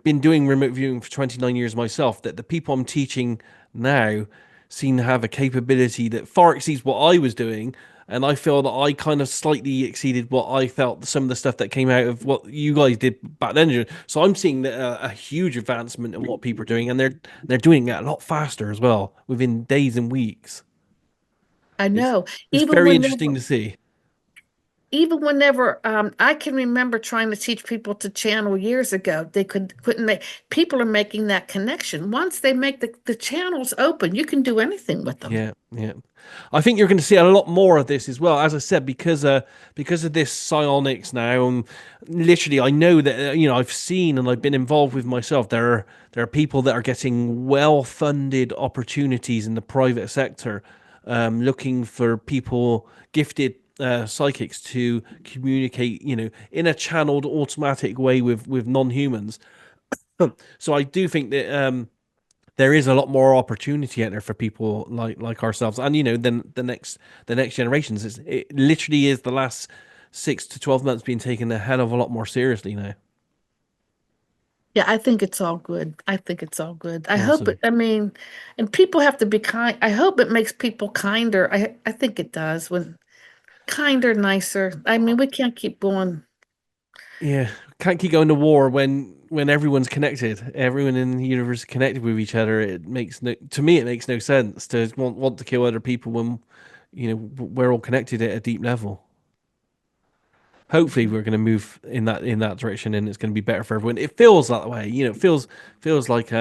been doing remote viewing for 29 years myself, that the people I'm teaching now seem to have a capability that far exceeds what I was doing. And I feel that I kind of slightly exceeded what I felt some of the stuff that came out of what you guys did back then. So I'm seeing a huge advancement in what people are doing, and they're doing it a lot faster as well, within days and weeks. I It's know. it's Even very whenever, interesting to see. I can remember trying to teach people to channel years ago, they couldn't make, people are making that connection. Once they make the channels open, you can do anything with them. Yeah, yeah. I think you're going to see a lot more of this as well. As I said, because of this psionics now, and literally, I know that I've seen and I've been involved with myself. There are people that are getting well-funded opportunities in the private sector, looking for people gifted psychics to communicate, in a channeled, automatic way with non-humans. So I do think that. There is a lot more opportunity out there for people like ourselves, and then the next generations. It literally is the last 6 to 12 months being taken a hell of a lot more seriously now. Yeah, I think it's all good. I think it's all good. I hope Awesome. it, I mean, and people have to be kind. I hope it makes people kinder. I think it does when kinder, nicer. I mean, we can't keep going. Yeah, can't keep going to war when everyone's connected. Everyone in the universe is connected with each other. It makes no to me. It makes no sense to want to kill other people when we're all connected at a deep level. Hopefully, we're going to move in that direction, and it's going to be better for everyone. It feels that way. It feels like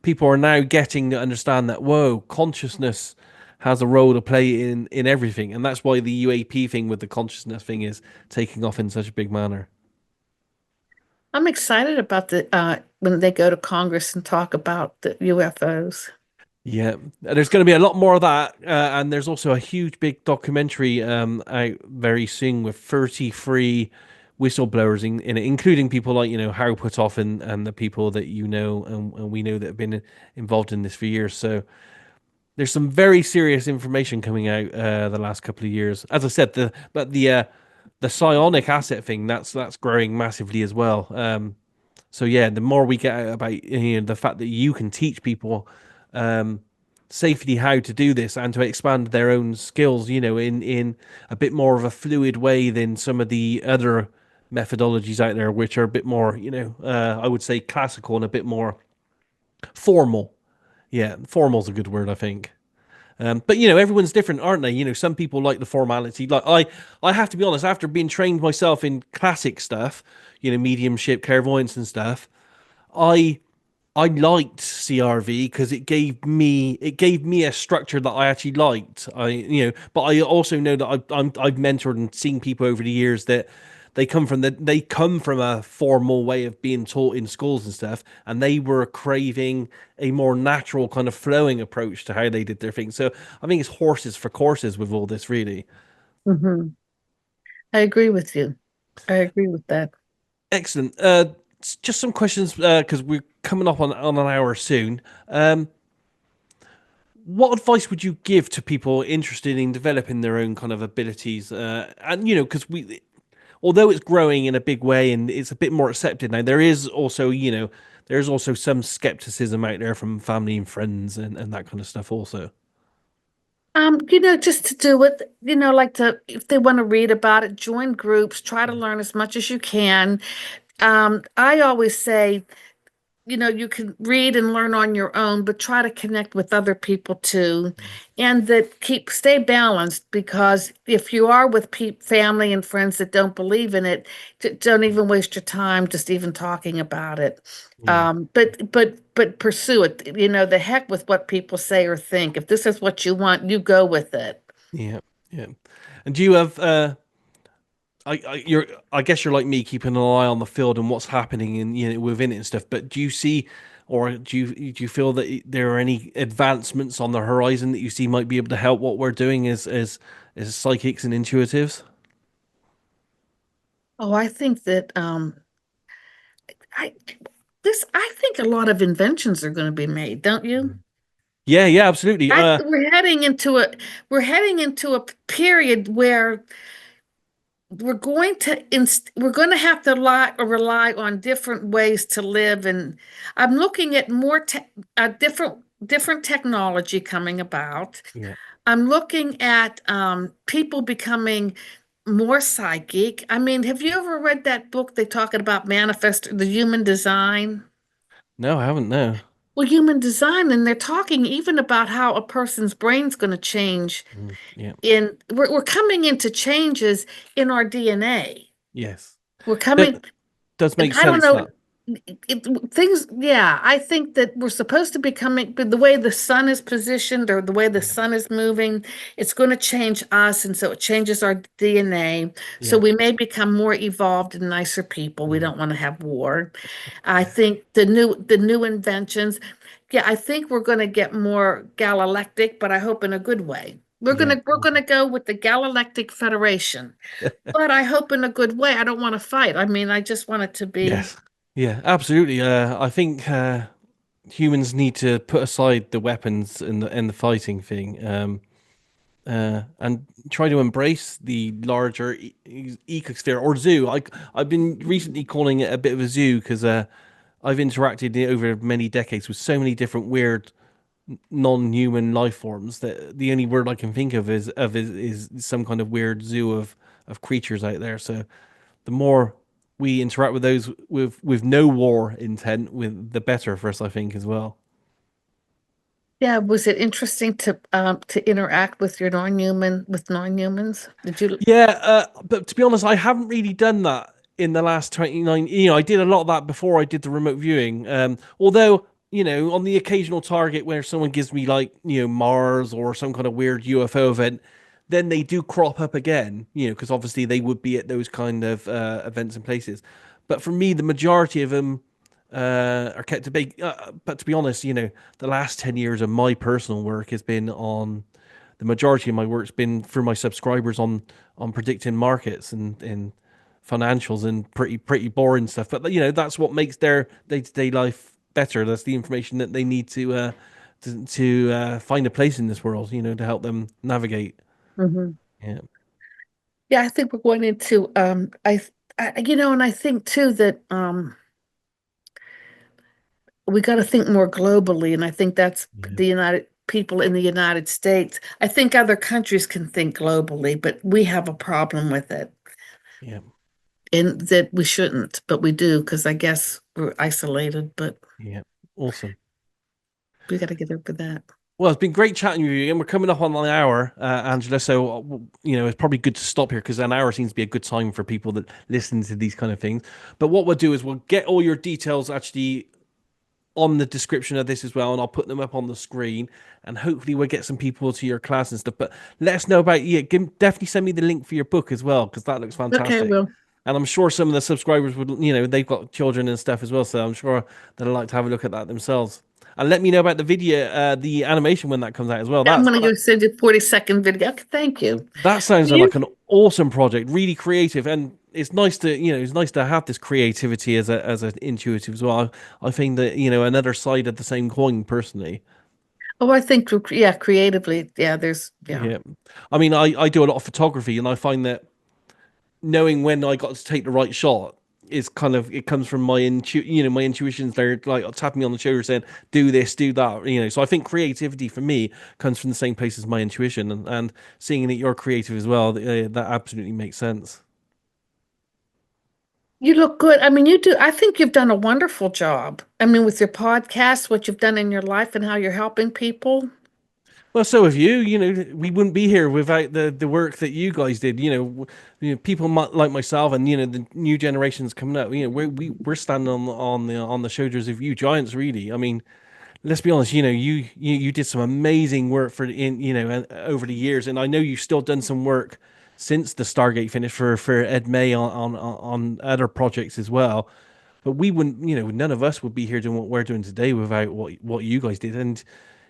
people are now getting to understand that whoa, consciousness has a role to play in everything, and that's why the UAP thing with the consciousness thing is taking off in such a big manner. I'm excited about the when they go to Congress and talk about the UFOs. Yeah, there's going to be a lot more of that, and there's also a huge big documentary out very soon with 33 whistleblowers in it, including people like Harry Putoff and the people that and we know that have been involved in this for years. So there's some very serious information coming out the last couple of years. As I said, the psionic asset thing that's growing massively as well. So yeah, the more we get out about the fact that you can teach people um, safely how to do this and to expand their own skills, in a bit more of a fluid way than some of the other methodologies out there, which are a bit more, I would say classical and a bit more formal. Yeah, formal's a good word, I think. But everyone's different, aren't they? Some people like the formality. Like I have to be honest. After being trained myself in classic stuff, mediumship, clairvoyance, and stuff, I I liked CRV because it gave me a structure that I actually liked. But I also know that I've mentored and seen people over the years that they come from a formal way of being taught in schools and stuff, and they were craving a more natural kind of flowing approach to how they did their thing. So I think it's horses for courses with all this, really. Hmm. I agree with you. I agree with that. Excellent. Just some questions because we're coming up on an hour soon. What advice would you give to people interested in developing their own kind of abilities? And because although it's growing in a big way and it's a bit more accepted now, there's also some skepticism out there from family and friends and that kind of stuff also. Just to do it, like to if they want to read about it, join groups, try to learn as much as you can. I always say, you can read and learn on your own, but try to connect with other people too. And that stay balanced because if you are with family and friends that don't believe in it, don't even waste your time just even talking about it. Yeah, But pursue it. The heck with what people say or think. If this is what you want, you go with it. yeah, yeah. And do you have I guess you're like me, keeping an eye on the field and what's happening in within it and stuff. But do you see, or do you feel that there are any advancements on the horizon that you see might be able to help what we're doing as psychics and intuitives? Oh, I think that I I think a lot of inventions are going to be made, don't you? Yeah, yeah, absolutely. We're heading into a period where we're going to have to rely on different ways to live, and I'm looking at different technology coming about. Yeah. I'm looking at people becoming more psychic. I mean, have you ever read that book they talking about manifest the human design? No, I haven't. No. Well, human design, and they're talking even about how a person's brain's going to change. Yeah. We're coming into changes in our DNA. Yes. We're That coming, does and make I don't sense. know That. things. Yeah, I think that we're supposed to be coming, but the way the sun is positioned or the way the sun is moving, it's going to change us, and so it changes our DNA. So Yeah. we may become more evolved and nicer people. We Mm. don't want to have war. I think the new inventions. Yeah, I think we're going to get more Galactic, but I hope in a good way. We're Yeah. gonna we're gonna go with the Galactic Federation, but I hope in a good way. I don't want to fight. I mean, I just want it to be. Yes. Yeah. Absolutely. I think humans need to put aside the weapons and the fighting thing. and try to embrace the larger ecosphere or zoo. I've been recently calling it a bit of a zoo because I've interacted over many decades with so many different weird non-human life forms that the only word I can think of is some kind of weird zoo of creatures out there. So the more we interact with those with no war intent, with the better for us, I think, as well. Yeah, was it interesting to interact with your non-humans? Did you? Yeah, but to be honest, I haven't really done that in the last 29. I did a lot of that before I did the remote viewing. Although, on the occasional target where someone gives me like, Mars or some kind of weird UFO event, then they do crop up again, because obviously they would be at those kind of events and places. But for me, the majority of them are kept to big. But to be honest, the last 10 years of my personal work has been on the majority of my work's been for my subscribers on predicting markets and financials and pretty boring stuff. But that's what makes their day to day life better. That's the information that they need to find a place in this world. To help them navigate. Mhm. Yeah, Yeah, I think we're going into and I think too that we got to think more globally, and I think that's yeah, the United people in the United States. I think other countries can think globally, but we have a problem with it, yeah, and that we shouldn't, but we do because I guess we're isolated, but yeah. Awesome. we got to get over that. Well, it's been great chatting with you again. We're coming up on an hour, Angela. So, it's probably good to stop here because an hour seems to be a good time for people that listen to these kind of things. But what we'll do is we'll get all your details actually on the description of this as well, and I'll put them up on the screen. And hopefully, we'll get some people to your class and stuff. But let us know about definitely send me the link for your book as well because that looks Okay, fantastic. well, And I'm sure some of the subscribers would, they've got children and stuff as well, so I'm sure they'd like to have a look at that themselves. And let me know about the video, the animation when that comes out as well. yeah, I'm That's going to go send you a 40-second video. Okay, thank you. that sounds You? like an awesome project, really creative, and it's nice to have this creativity as an intuitive as well. I think that another side of the same coin personally. Oh, I think, yeah, creatively, yeah, yeah. Yeah, I mean, I do a lot of photography, and I find that knowing when I got to take the right shot is kind of it comes from my intuitions. They're like tapping me on the shoulder saying, "Do this, do that." So I think creativity for me comes from the same place as my intuition, and seeing that you're creative as well, that absolutely makes sense. You look good. I mean, you do. I think you've done a wonderful job. I mean, with your podcast, what you've done in your life and how you're helping people. Well, so have you. We wouldn't be here without the work that you guys did. People like myself and the new generations coming up. We're standing on the shoulders of you giants, really. I mean, let's be honest. You did some amazing work over the years, and I know you've still done some work since the Stargate finish for Ed May on other projects as well. But we wouldn't, none of us would be here doing what we're doing today without what you guys did, and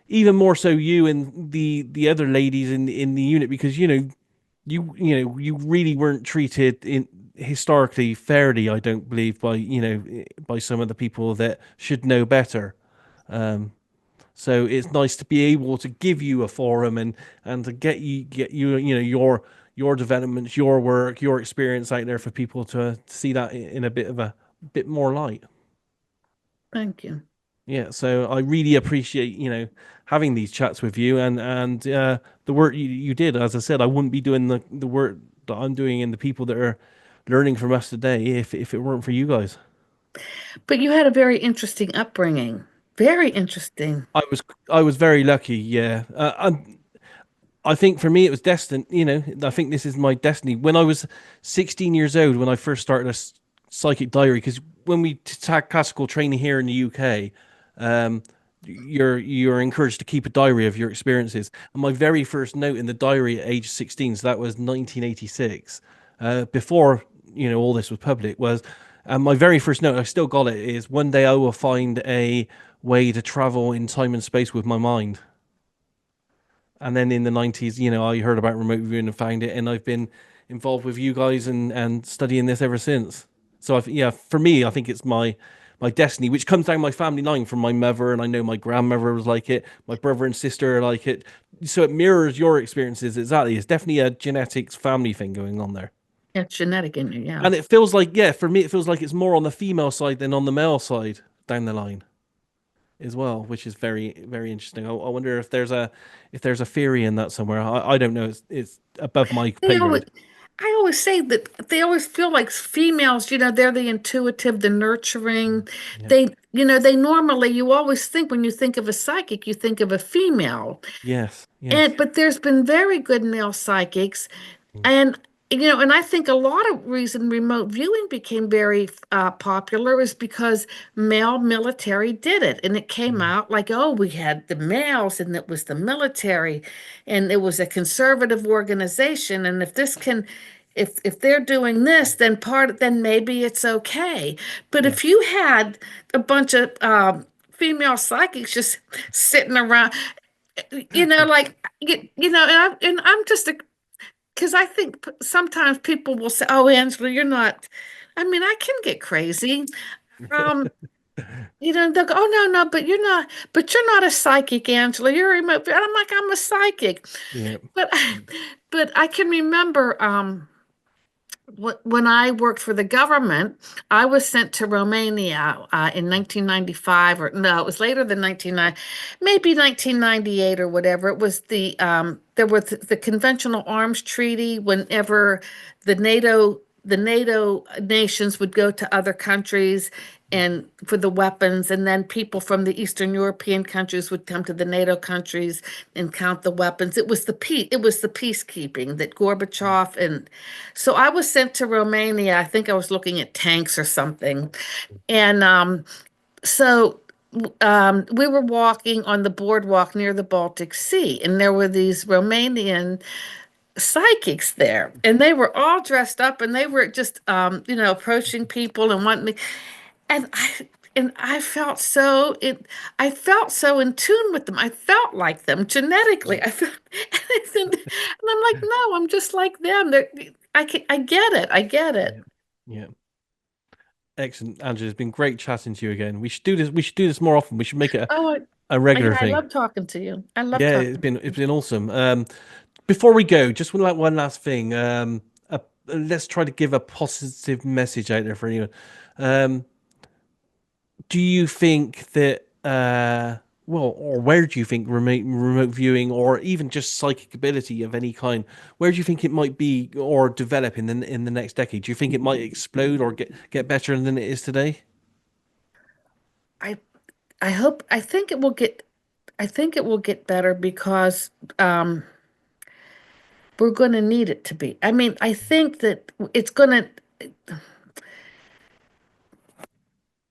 even more so you and the other ladies in the unit because you really weren't treated in historically fairly. I don't believe by some of the people that should know better. So it's nice to be able to give you a forum and to get your developments, your work, your experience out there for people to see that in a bit more light. Thank you. Yeah, so I really appreciate having these chats with you and the work you did. As I said, I wouldn't be doing the work that I'm doing and the people that are learning from us today if it weren't for you guys. But you had a very interesting upbringing. Very interesting. I was I was very lucky. Yeah, I think for me it was destined. I think this is my destiny. When I was 16 years old, when I first started a psychic diary, because when we take classical training here in the UK, you're encouraged to keep a diary of your experiences. And my very first note in the diary at age 16, so that was 1986, before all this was public, was my very first note. I still got it. Is one day I will find a way to travel in time and space with my mind. And then in the 90s, I heard about remote viewing and found it, and I've been involved with you guys and studying this ever since. So yeah, for me, I think it's my destiny, which comes down my family line from my mother, and I know my grandmother was like it, my brother and sister are like it, so it mirrors your experiences exactly. It's definitely a genetics family thing going on there. It's genetic in you, yeah. And it feels like, yeah, for me, it feels like it's more on the female side than on the male side down the line as well, which is very, very interesting. I wonder if there's a theory in that somewhere. I don't know. It's above my They pay always, grade. I always say that they always feel like females, they're the intuitive, the nurturing. Yeah. They normally, you always think when you think of a psychic, you think of a female. Yes. Yes. But there's been very good male psychics, Mm. and and I think a lot of reason remote viewing became very popular is because male military did it, and it came Mm. out like, oh, we had the males, and it was the military, and it was a conservative organization, and if they're doing this, then maybe it's okay. But Yeah. if you had a bunch of female psychics just sitting around, like and I'm just because I think sometimes people will say, "Oh, Angela, you're not." I mean, I can get crazy. Um, they'll go, "Oh, no, no, but you're not a psychic, Angela. You're a remote." And I'm like, "I'm a psychic," Yeah. but but I can remember when I worked for the government, I was sent to Romania in 1995, or no, it was later than 1990, maybe 1998 or whatever. It was there was the Conventional Arms Treaty. Whenever the NATO nations would go to other countries and for the weapons, and then people from the Eastern European countries would come to the NATO countries and count the weapons. It was the peacekeeping that Gorbachev, and so I was sent to Romania. I think I was looking at tanks or something. And so we were walking on the boardwalk near the Baltic Sea, and there were these Romanian psychics there, and they were all dressed up, and they were just approaching people and wanting me, and I felt so in tune with them. I felt like them genetically. I felt, and I'm like, no, I'm just like them. I get it. I get Yeah. it. Yeah. Excellent, Andrew. It's been great chatting to you again. We should do this. We should do this more often. We should make it Oh, a regular yeah, I thing. love talking to you. I love Yeah, talking. it's been awesome. Before we go, just one last thing. Let's try to give a positive message out there for anyone. Um, do you think that or where do you think remote viewing or even just psychic ability of any kind, where do you think it might be or develop in the next decade? Do you think it might explode or get better than it is today? I I hope. I think it will get. I think it will get better because um, we're going to need it to be. I mean, I think that it's going to.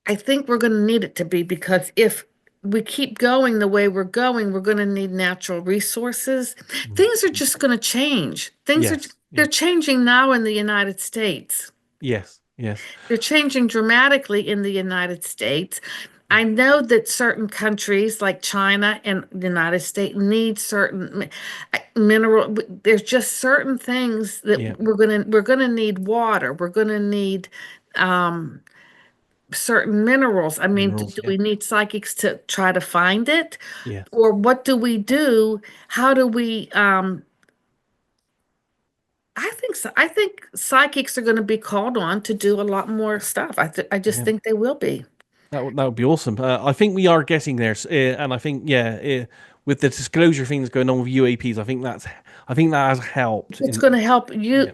I think we're going to need it to be because if we keep going the way we're going, we're going to need natural resources. Mm. Things are just going to change. Yes. They're Yes. changing now in the United States. Yes. Yes. They're changing dramatically in the United States. I know that certain countries like China and the United States need certain mineral. There's just certain things that Yeah. we're gonna need water. We're gonna need um, certain minerals. I mean, Minerals. do Yeah. we need psychics to try to find it, Yeah. or what do we do? How do we? I think so. I think psychics are going to be called on to do a lot more stuff. I just Yeah. think they will be. That would be awesome. I think we are getting there, and I think with the disclosure things going on with UAPs, I think that has helped. It's going to help Yeah,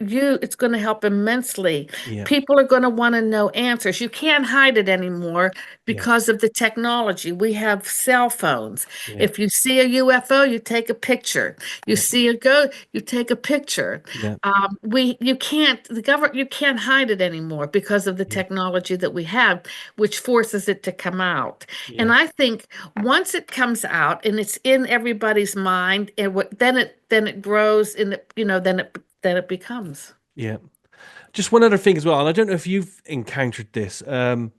it's going to help immensely. yeah, People are going to want to know answers. You can't hide it anymore yes, because of the technology. We have cell phones. yeah, If you see a UFO, you take a picture. You yeah, see a ghost, you take a picture. yeah, The government, you can't hide it anymore because of the yeah, technology that we have, which forces it to come out. And yeah, I think once it comes out and it's in everybody's mind, then it grows and then it becomes. yeah. Just one other thing as well, and I don't know if you've encountered this. How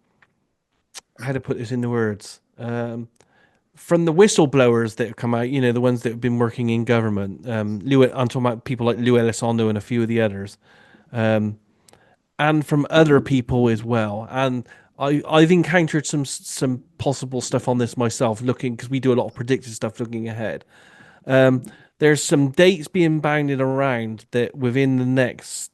to put this into words? From the whistleblowers that have come out, the ones that have been working in government. I'm talking about people like Lou Elizondo and a few of the others. And from other people as well. And I've encountered some possible stuff on this myself, looking because we do a lot of predictive stuff looking ahead. Um, there's some dates being bounded around that within the next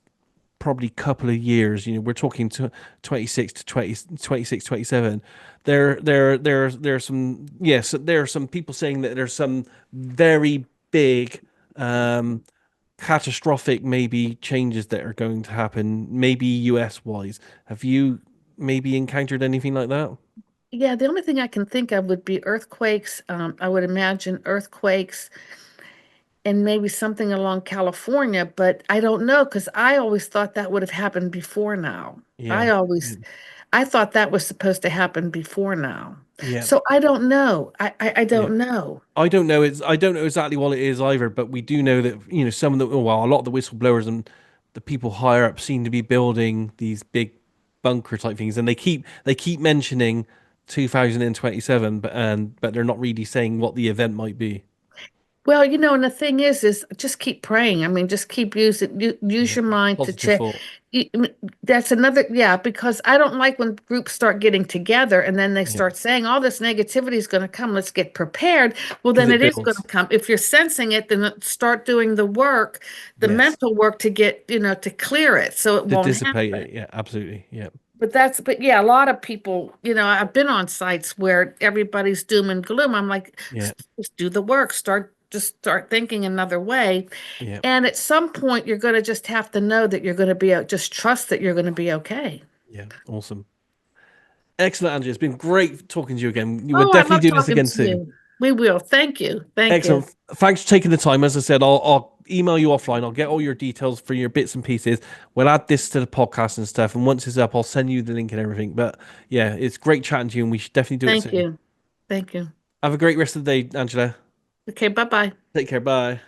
probably couple of years, we're talking to 26 to 20 26, 27. There's some, yes, there are some people saying that there's some very big, um, catastrophic maybe changes that are going to happen, maybe US wise. Have you maybe encountered anything like that? Yeah, the only thing I can think of would be earthquakes. I would imagine earthquakes and maybe something along California, but I don't know because I always thought that would have happened before now. I Yeah. always, I thought that was supposed to happen before now. Yeah. So I don't know. I Yeah. don't know. I don't know exactly what it is either, but we do know that, some of the, well, a lot of the whistleblowers and the people higher up seem to be building these big bunker type things, and they keep mentioning 2027, but they're not really saying what the event might be. Well, and the thing is just keep praying. I mean, just keep use Yeah. your mind to Positive check. thought. That's another, yeah, because I don't like when groups start getting together and then they Yeah. start saying all this negativity is going to come. Let's get prepared. Well, Because then it it is going to builds. come. If you're sensing it, then start doing the work, the Yes. mental work to get, to clear it so it To won't dissipate happen. it. Yeah, absolutely. Yeah. But yeah, a lot of people, I've been on sites where everybody's doom and gloom. I'm like, Yeah. Just do the work, just start thinking another way. Yeah. And at some point, you're going to just have to know that you're going to be, just trust that you're going to be okay. Yeah. Awesome. Excellent, Andrew. It's been great talking to you again. You would Oh, I definitely love do this talking again to soon. you. We will. Thank you. Thank you. Excellent. Thanks for taking the time. As I said, I'll email you offline. I'll get all your details for your bits and pieces. We'll add this to the podcast and stuff. And once it's up, I'll send you the link and everything. But yeah, it's great chatting to you, and we should definitely do it Thank soon. you. Thank you. Have a great rest of the day, Angela. Okay, bye-bye. Take care. Bye.